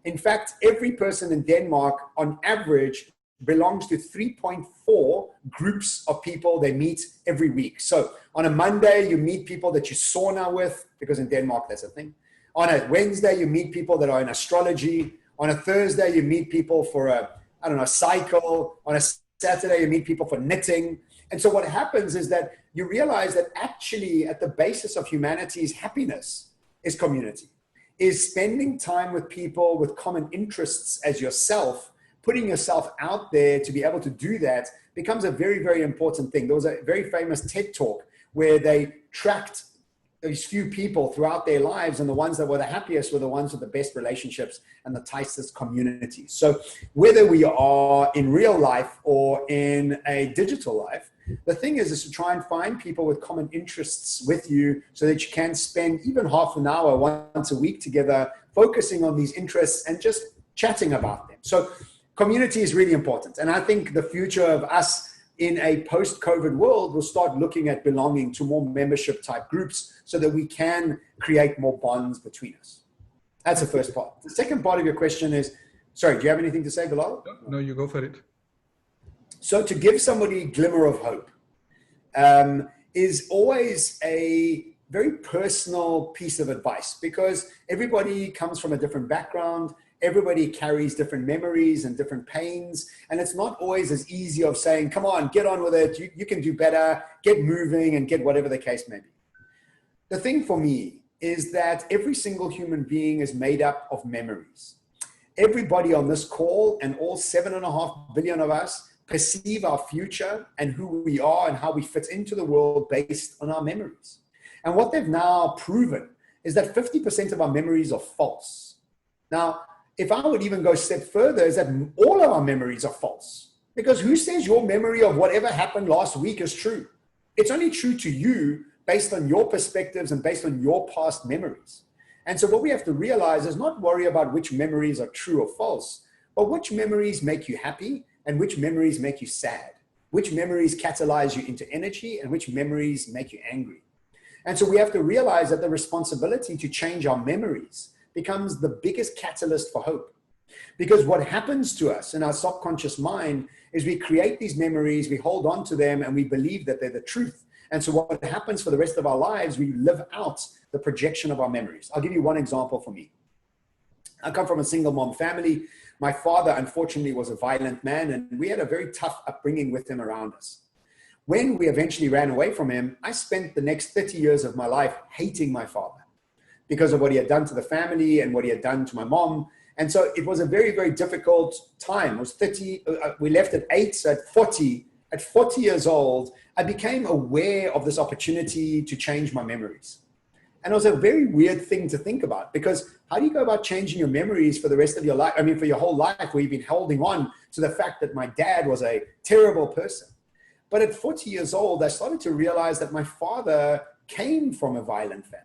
In fact, every person in Denmark, on average, belongs to 3.4 groups of people they meet every week. So on a Monday, you meet people that you sauna with, because in Denmark, that's a thing. On a Wednesday, you meet people that are in astrology. On a Thursday, you meet people for a cycle. On a Saturday, you meet people for knitting. And so what happens is that you realize that actually at the basis of humanity's happiness is community, is spending time with people with common interests as yourself. Putting yourself out there to be able to do that becomes a very, very important thing. There was a very famous TED talk where they tracked these few people throughout their lives, and the ones that were the happiest were the ones with the best relationships and the tightest communities. So whether we are in real life or in a digital life, the thing is to try and find people with common interests with you so that you can spend even half an hour once a week together, focusing on these interests and just chatting about them. So community is really important. And I think the future of us in a post-COVID world will start looking at belonging to more membership type groups so that we can create more bonds between us. That's the first part. The second part of your question is, sorry, do you have anything to say, Bilal? No, you go for it. So to give somebody a glimmer of hope is always a very personal piece of advice, because everybody comes from a different background. Everybody carries different memories and different pains. And it's not always as easy of saying, come on, get on with it. You can do better, get moving and get whatever the case may be. The thing for me is that every single human being is made up of memories. Everybody on this call and all 7.5 billion of us perceive our future and who we are and how we fit into the world based on our memories. And what they've now proven is that 50% of our memories are false. Now, if I would even go a step further, is that all of our memories are false. Because who says your memory of whatever happened last week is true? It's only true to you based on your perspectives and based on your past memories. And so what we have to realize is not worry about which memories are true or false, but which memories make you happy and which memories make you sad, which memories catalyze you into energy and which memories make you angry. And so we have to realize that the responsibility to change our memories becomes the biggest catalyst for hope. Because what happens to us in our subconscious mind is we create these memories, we hold on to them, and we believe that they're the truth. And so what happens for the rest of our lives, we live out the projection of our memories. I'll give you one example for me. I come from a single mom family. My father, unfortunately, was a violent man, and we had a very tough upbringing with him around us. When we eventually ran away from him, I spent the next 30 years of my life hating my father because of what he had done to the family and what he had done to my mom. And so it was a very, very difficult time. It was 30, we left at 8, so at 40 years old, I became aware of this opportunity to change my memories. And it was a very weird thing to think about, because how do you go about changing your memories for the rest of your life? I mean, for your whole life, where you've been holding on to the fact that my dad was a terrible person. But at 40 years old, I started to realize that my father came from a violent family.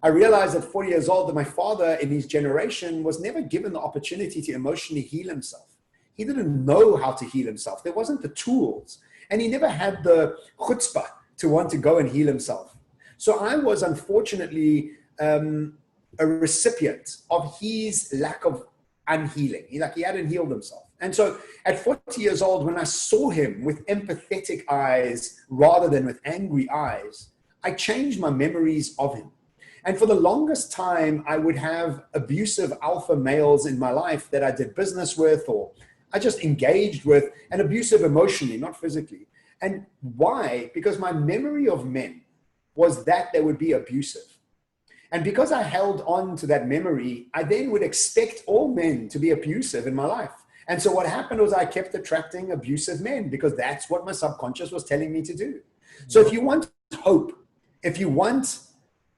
I realized at 40 years old that my father in his generation was never given the opportunity to emotionally heal himself. He didn't know how to heal himself. There wasn't the tools. And he never had the chutzpah to want to go and heal himself. So I was unfortunately a recipient of his lack of unhealing. He hadn't healed himself. And so at 40 years old, when I saw him with empathetic eyes rather than with angry eyes, I changed my memories of him. And for the longest time, I would have abusive alpha males in my life that I did business with, or I just engaged with, and abusive emotionally, not physically. And why? Because my memory of men was that they would be abusive. And because I held on to that memory, I then would expect all men to be abusive in my life. And so what happened was I kept attracting abusive men, because that's what my subconscious was telling me to do. So if you want hope, if you want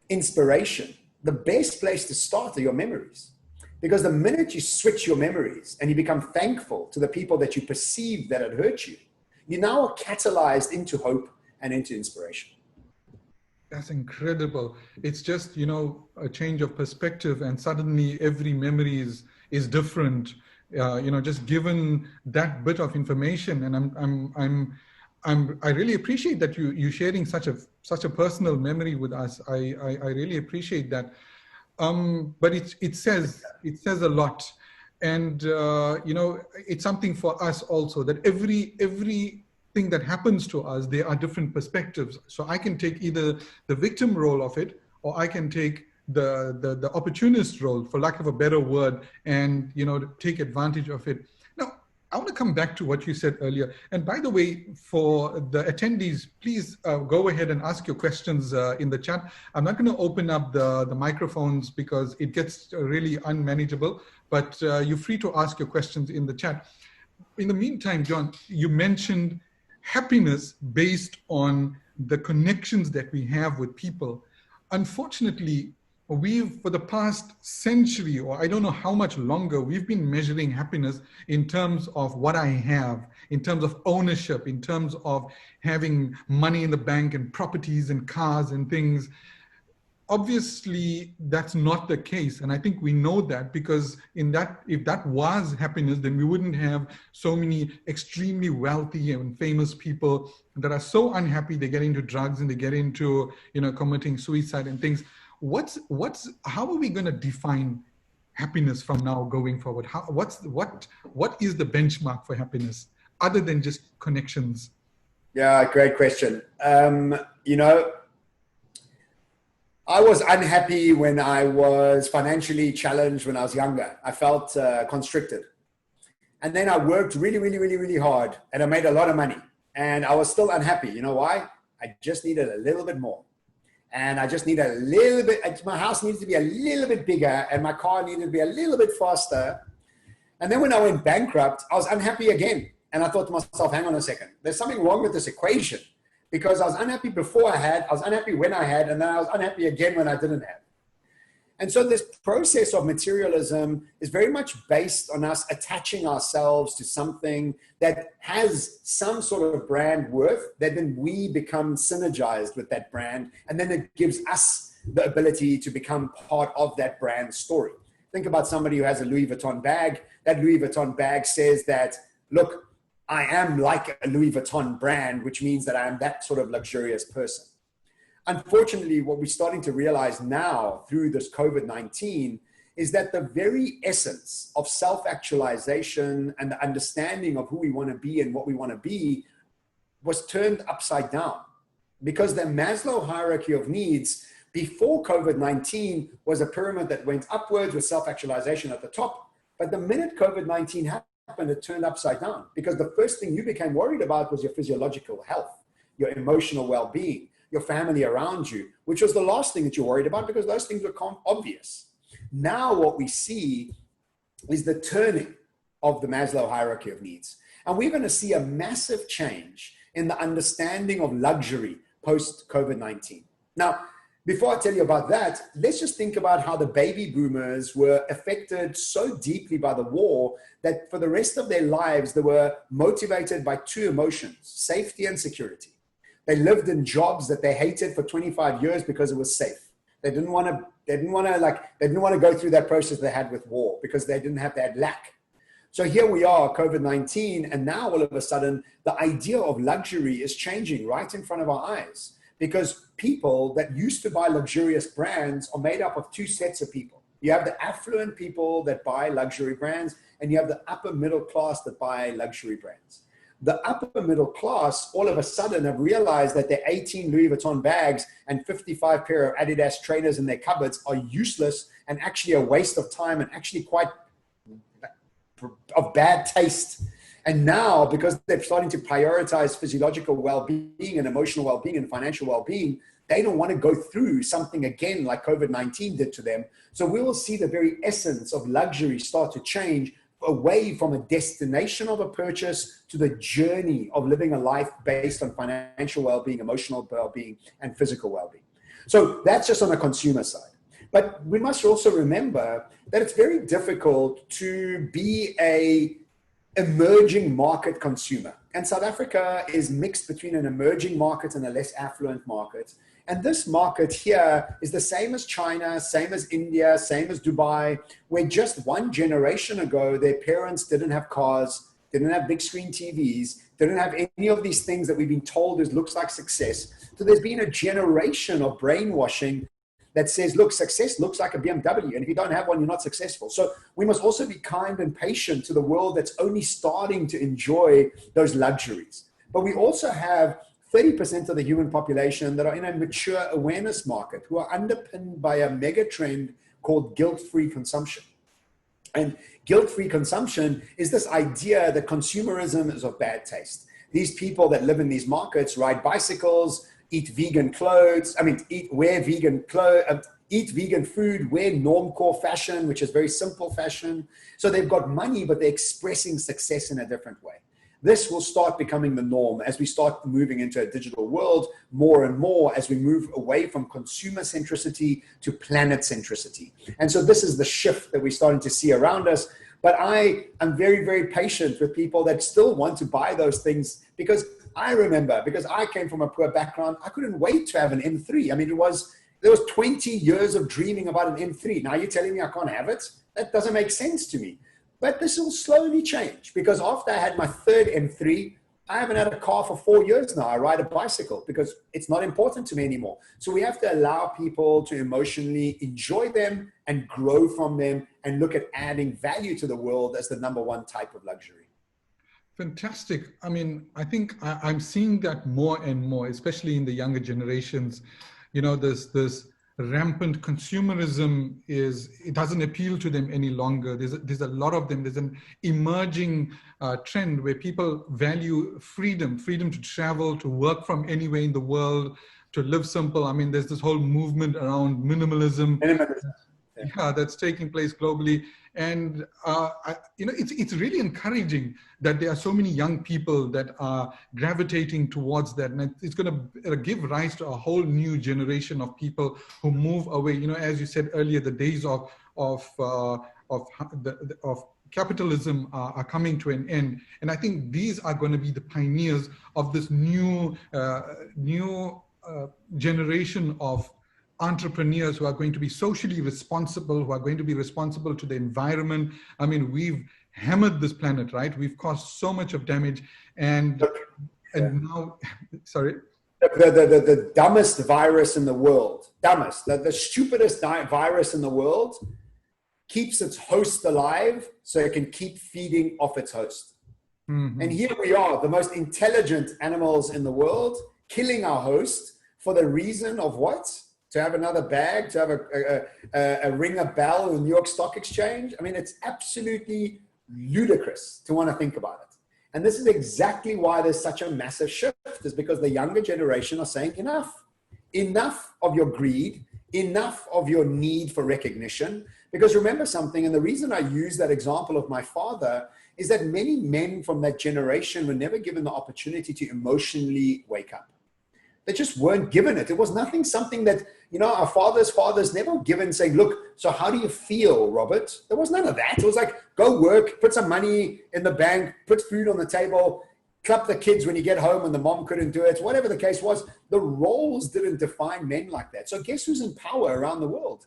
inspiration, the best place to start are your memories. Because the minute you switch your memories and you become thankful to the people that you perceive that had hurt you, you now are catalyzed into hope and into inspiration. That's incredible. It's just, a change of perspective, and suddenly every memory is different. Just given that bit of information, and I really appreciate that you sharing such a personal memory with us. I really appreciate that. But it says a lot, and it's something for us also, that every thing that happens to us, there are different perspectives. So I can take either the victim role of it, or I can take the opportunist role, for lack of a better word, and take advantage of it. Now, I want to come back to what you said earlier. And by the way, for the attendees, please go ahead and ask your questions in the chat. I'm not going to open up the microphones because it gets really unmanageable, but you're free to ask your questions in the chat. In the meantime, John, you mentioned happiness based on the connections that we have with people. Unfortunately, for the past century, or I don't know how much longer, we've been measuring happiness in terms of what I have, in terms of ownership, in terms of having money in the bank and properties and cars and things. Obviously, that's not the case. And I think we know that, because if that was happiness, then we wouldn't have so many extremely wealthy and famous people that are so unhappy they get into drugs and they get into committing suicide and things. How are we going to define happiness from now going forward? What is the benchmark for happiness other than just connections? I was unhappy when I was financially challenged when I was younger. I felt constricted. And then I worked really, really, really, really hard and I made a lot of money and I was still unhappy. You know why? I just needed a little bit more. And I just needed a little bit, my house needed to be a little bit bigger and my car needed to be a little bit faster. And then when I went bankrupt, I was unhappy again. And I thought to myself, hang on a second, there's something wrong with this equation because I was unhappy before I was unhappy when I had, and then I was unhappy again when I didn't have. And so this process of materialism is very much based on us attaching ourselves to something that has some sort of brand worth, that then we become synergized with that brand. And then it gives us the ability to become part of that brand story. Think about somebody who has a Louis Vuitton bag. That Louis Vuitton bag says that, look, I am like a Louis Vuitton brand, which means that I am that sort of luxurious person. Unfortunately, what we're starting to realize now through this COVID-19 is that the very essence of self-actualization and the understanding of who we want to be and what we want to be was turned upside down, because the Maslow hierarchy of needs before COVID-19 was a pyramid that went upwards with self-actualization at the top. But the minute COVID-19 happened, it turned upside down, because the first thing you became worried about was your physiological health, your emotional well-being, your family around you, which was the last thing that you're worried about because those things were obvious. Now what we see is the turning of the Maslow hierarchy of needs. And we're going to see a massive change in the understanding of luxury post-COVID-19. Now, before I tell you about that, let's just think about how the baby boomers were affected so deeply by the war that for the rest of their lives, they were motivated by two emotions, safety and security. They lived in jobs that they hated for 25 years because it was safe. They didn't want to go through that process they had with war because they didn't have that lack. So here we are, COVID-19, and now all of a sudden, the idea of luxury is changing right in front of our eyes, because people that used to buy luxurious brands are made up of two sets of people. You have the affluent people that buy luxury brands, and you have the upper middle class that buy luxury brands. The upper middle class all of a sudden have realized that their 18 Louis Vuitton bags and 55 pair of Adidas trainers in their cupboards are useless and actually a waste of time and actually quite of bad taste. And now, because they're starting to prioritize physiological well-being and emotional well-being and financial well-being, they don't want to go through something again like COVID-19 did to them. So we will see the very essence of luxury start to change away from a destination of a purchase to the journey of living a life based on financial well-being, emotional well-being, and physical well-being. So that's just on the consumer side. But we must also remember that it's very difficult to be a emerging market consumer. And South Africa is mixed between an emerging market and a less affluent market. And this market here is the same as China, same as India, same as Dubai, where just one generation ago, their parents didn't have cars, didn't have big screen TVs, didn't have any of these things that we've been told looks like success. So there's been a generation of brainwashing that says, look, success looks like a BMW, and if you don't have one, you're not successful. So we must also be kind and patient to the world that's only starting to enjoy those luxuries. But we also have 30% of the human population that are in a mature awareness market who are underpinned by a mega trend called guilt-free consumption. And guilt-free consumption is this idea that consumerism is of bad taste. These people that live in these markets ride bicycles, eat vegan clothes, wear vegan clothes, eat vegan food, wear normcore fashion, which is very simple fashion. So they've got money, but they're expressing success in a different way. This will start becoming the norm as we start moving into a digital world more and more, as we move away from consumer centricity to planet centricity. And so this is the shift that we're starting to see around us. But I am very, very patient with people that still want to buy those things, because I remember, because I came from a poor background, I couldn't wait to have an M3. I mean, there was 20 years of dreaming about an M3. Now you're telling me I can't have it? That doesn't make sense to me. But this will slowly change, because after I had my third M3, I haven't had a car for 4 years now. I ride a bicycle because it's not important to me anymore. So we have to allow people to emotionally enjoy them and grow from them and look at adding value to the world as the number one type of luxury. Fantastic. I mean, I think I'm seeing that more and more, especially in the younger generations. You know, this rampant consumerism it doesn't appeal to them any longer. There's a lot of them. There's an emerging trend where people value freedom to travel, to work from anywhere in the world, to live simple. I mean, there's this whole movement around minimalism. Yeah, that's taking place globally. And, it's really encouraging that there are so many young people that are gravitating towards that. And it's going to give rise to a whole new generation of people who move away. As you said earlier, the days of capitalism are coming to an end. And I think these are going to be the pioneers of this new generation of entrepreneurs who are going to be socially responsible, who are going to be responsible to the environment. I mean, we've hammered this planet, right? We've caused so much of damage, and now, sorry. The dumbest virus in the world, the stupidest virus in the world keeps its host alive so it can keep feeding off its host. Mm-hmm. And here we are, the most intelligent animals in the world, killing our host for the reason of what? To have another bag, to have a ring a bell in the New York Stock Exchange. I mean, it's absolutely ludicrous to want to think about it. And this is exactly why there's such a massive shift, is because the younger generation are saying enough of your greed, enough of your need for recognition. Because remember something, and the reason I use that example of my father is that many men from that generation were never given the opportunity to emotionally wake up. They just weren't given it. It was something that, our fathers never given saying, look, so how do you feel, Robert? There was none of that. It was like, go work, put some money in the bank, put food on the table, clap the kids when you get home and the mom couldn't do it. Whatever the case was, the roles didn't define men like that. So guess who's in power around the world?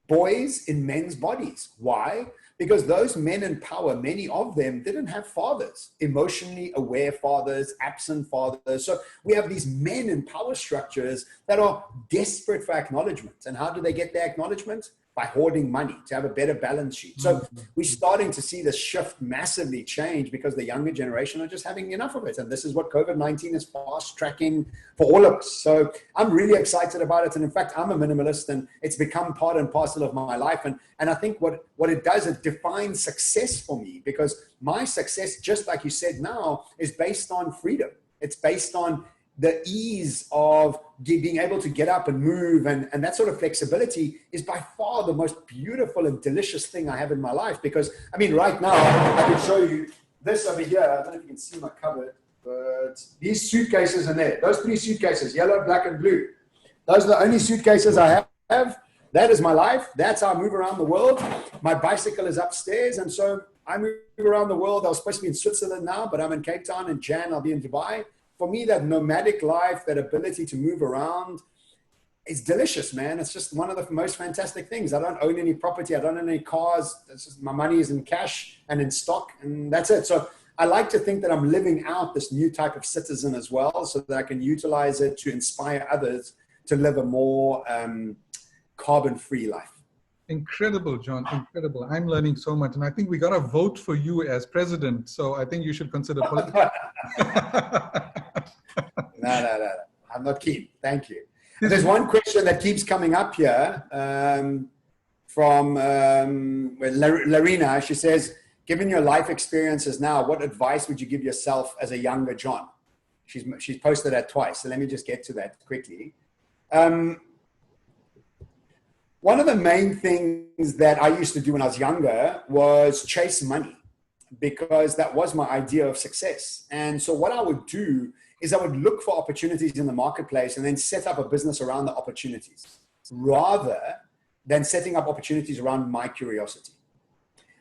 Boys in men's bodies. Why? Because those men in power, many of them didn't have fathers, emotionally aware fathers, absent fathers. So we have these men in power structures that are desperate for acknowledgement. And how do they get their acknowledgement? By hoarding money to have a better balance sheet. So we're starting to see this shift massively change because the younger generation are just having enough of it. And this is what COVID-19 is fast tracking for all of us. So I'm really excited about it. And in fact, I'm a minimalist and it's become part and parcel of my life. And I think what it does, it defines success for me, because my success, just like you said now, is based on freedom. It's based on the ease of being able to get up and move, and that sort of flexibility is by far the most beautiful and delicious thing I have in my life. Because, I mean, right now, I can show you this over here. I don't know if you can see my cupboard, but these suitcases in there, those 3 suitcases, yellow, black, and blue, those are the only suitcases I have. That is my life. That's how I move around the world. My bicycle is upstairs, and so I move around the world. I was supposed to be in Switzerland now, but I'm in Cape Town. In Jan, I'll be in Dubai. For me, that nomadic life, that ability to move around, is delicious, man. It's just one of the most fantastic things. I don't own any property. I don't own any cars. It's just, my money is in cash and in stock, and that's it. So I like to think that I'm living out this new type of citizen as well, so that I can utilize it to inspire others to live a more carbon-free life. Incredible, John. Incredible. I'm learning so much. And I think we got to vote for you as president. So I think you should consider politics. No. I'm not keen. Thank you. There's one question that keeps coming up here from Larina. She says, given your life experiences now, what advice would you give yourself as a younger John? She's posted that twice. So let me just get to that quickly. One of the main things that I used to do when I was younger was chase money, because that was my idea of success. And so what I would do is I would look for opportunities in the marketplace and then set up a business around the opportunities, rather than setting up opportunities around my curiosity.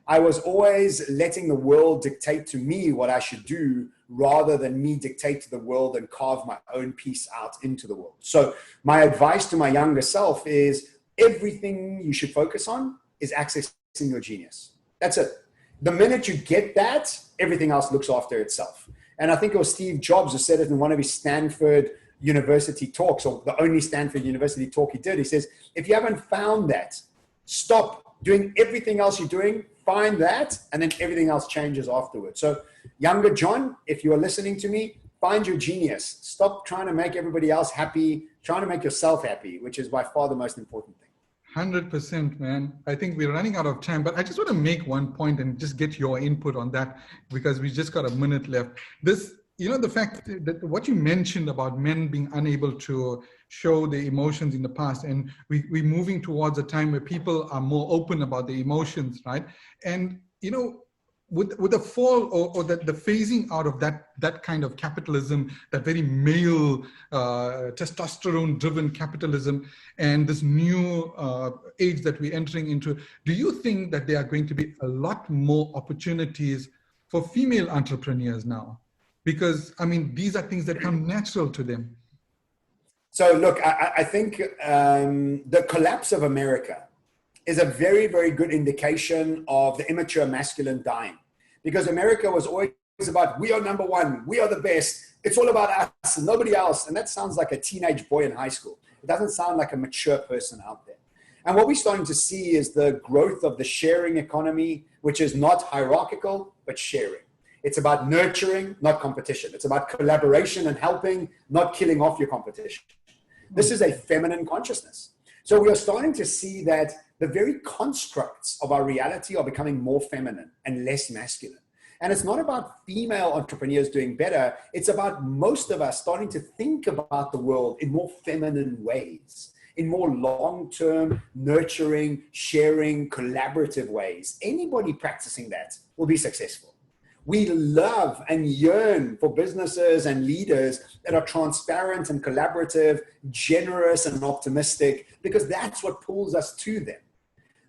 I was always letting the world dictate to me what I should do, rather than me dictate to the world and carve my own piece out into the world. So my advice to my younger self is, everything you should focus on is accessing your genius. That's it. The minute you get that, everything else looks after itself. And I think it was Steve Jobs who said it in one of his Stanford University talks, or the only Stanford University talk he did. He says, if you haven't found that, stop doing everything else you're doing, find that, and then everything else changes afterwards. So younger John, if you are listening to me, find your genius. Stop trying to make everybody else happy, trying to make yourself happy, which is by far the most important thing. 100%, man. I think we're running out of time, but I just want to make one point and just get your input on that, because we just got a minute left. This, the fact that what you mentioned about men being unable to show the emotions in the past, and we're moving towards a time where people are more open about the emotions, right? And, with the fall or the phasing out of that kind of capitalism, that very male testosterone driven capitalism, and this new age that we're entering into, do you think that there are going to be a lot more opportunities for female entrepreneurs now? Because, I mean, these are things that come natural to them. So look, I think the collapse of America is a very, very good indication of the immature masculine dying. Because America was always about, we are number one, we are the best, it's all about us and nobody else. And that sounds like a teenage boy in high school. It doesn't sound like a mature person out there. And what we're starting to see is the growth of the sharing economy, which is not hierarchical, but sharing. It's about nurturing, not competition. It's about collaboration and helping, not killing off your competition. This is a feminine consciousness. So we are starting to see that the very constructs of our reality are becoming more feminine and less masculine. And it's not about female entrepreneurs doing better. It's about most of us starting to think about the world in more feminine ways, in more long-term, nurturing, sharing, collaborative ways. Anybody practicing that will be successful. We love and yearn for businesses and leaders that are transparent and collaborative, generous and optimistic, because that's what pulls us to them.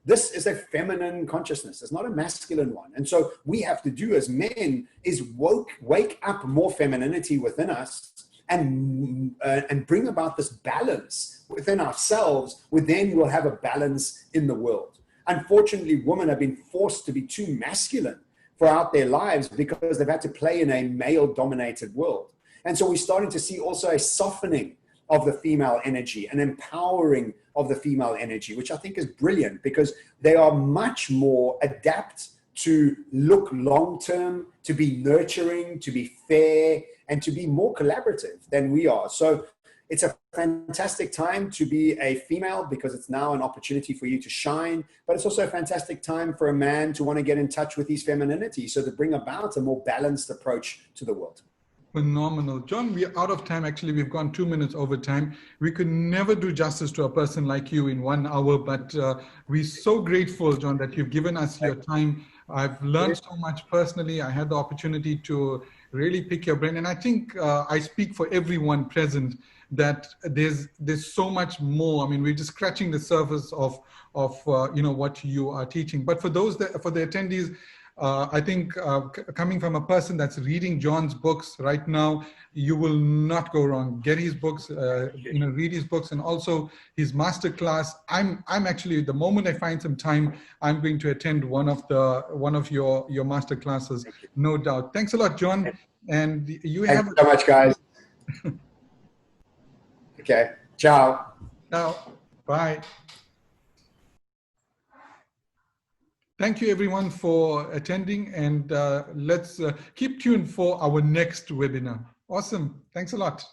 This is a feminine consciousness. It's not a masculine one. And so we have to do as men is wake up more femininity within us and bring about this balance within ourselves, where then we'll have a balance in the world. Unfortunately, women have been forced to be too masculine throughout their lives because they've had to play in a male-dominated world. And so we're starting to see also a softening of the female energy, an empowering of the female energy, which I think is brilliant because they are much more adept to look long-term, to be nurturing, to be fair, and to be more collaborative than we are. So it's a fantastic time to be a female because it's now an opportunity for you to shine, but it's also a fantastic time for a man to want to get in touch with his femininity, so to bring about a more balanced approach to the world. Phenomenal. John, we're out of time. Actually, we've gone 2 minutes over time. We could never do justice to a person like you in 1 hour, but we're so grateful, John, that you've given us your time. I've learned so much personally. I had the opportunity to really pick your brain. And I think I speak for everyone present that there's so much more. I mean, we're just scratching the surface of what you are teaching. But for for the attendees, I think coming from a person that's reading John's books right now, you will not go wrong. Get his books, read his books, and also his masterclass. I'm actually, the moment I find some time, I'm going to attend one of your masterclasses, no doubt. Thanks a lot, John. And Thanks so much, guys. Okay. Ciao. Ciao. Bye. Thank you, everyone, for attending, and let's keep tuned for our next webinar. Awesome. Thanks a lot.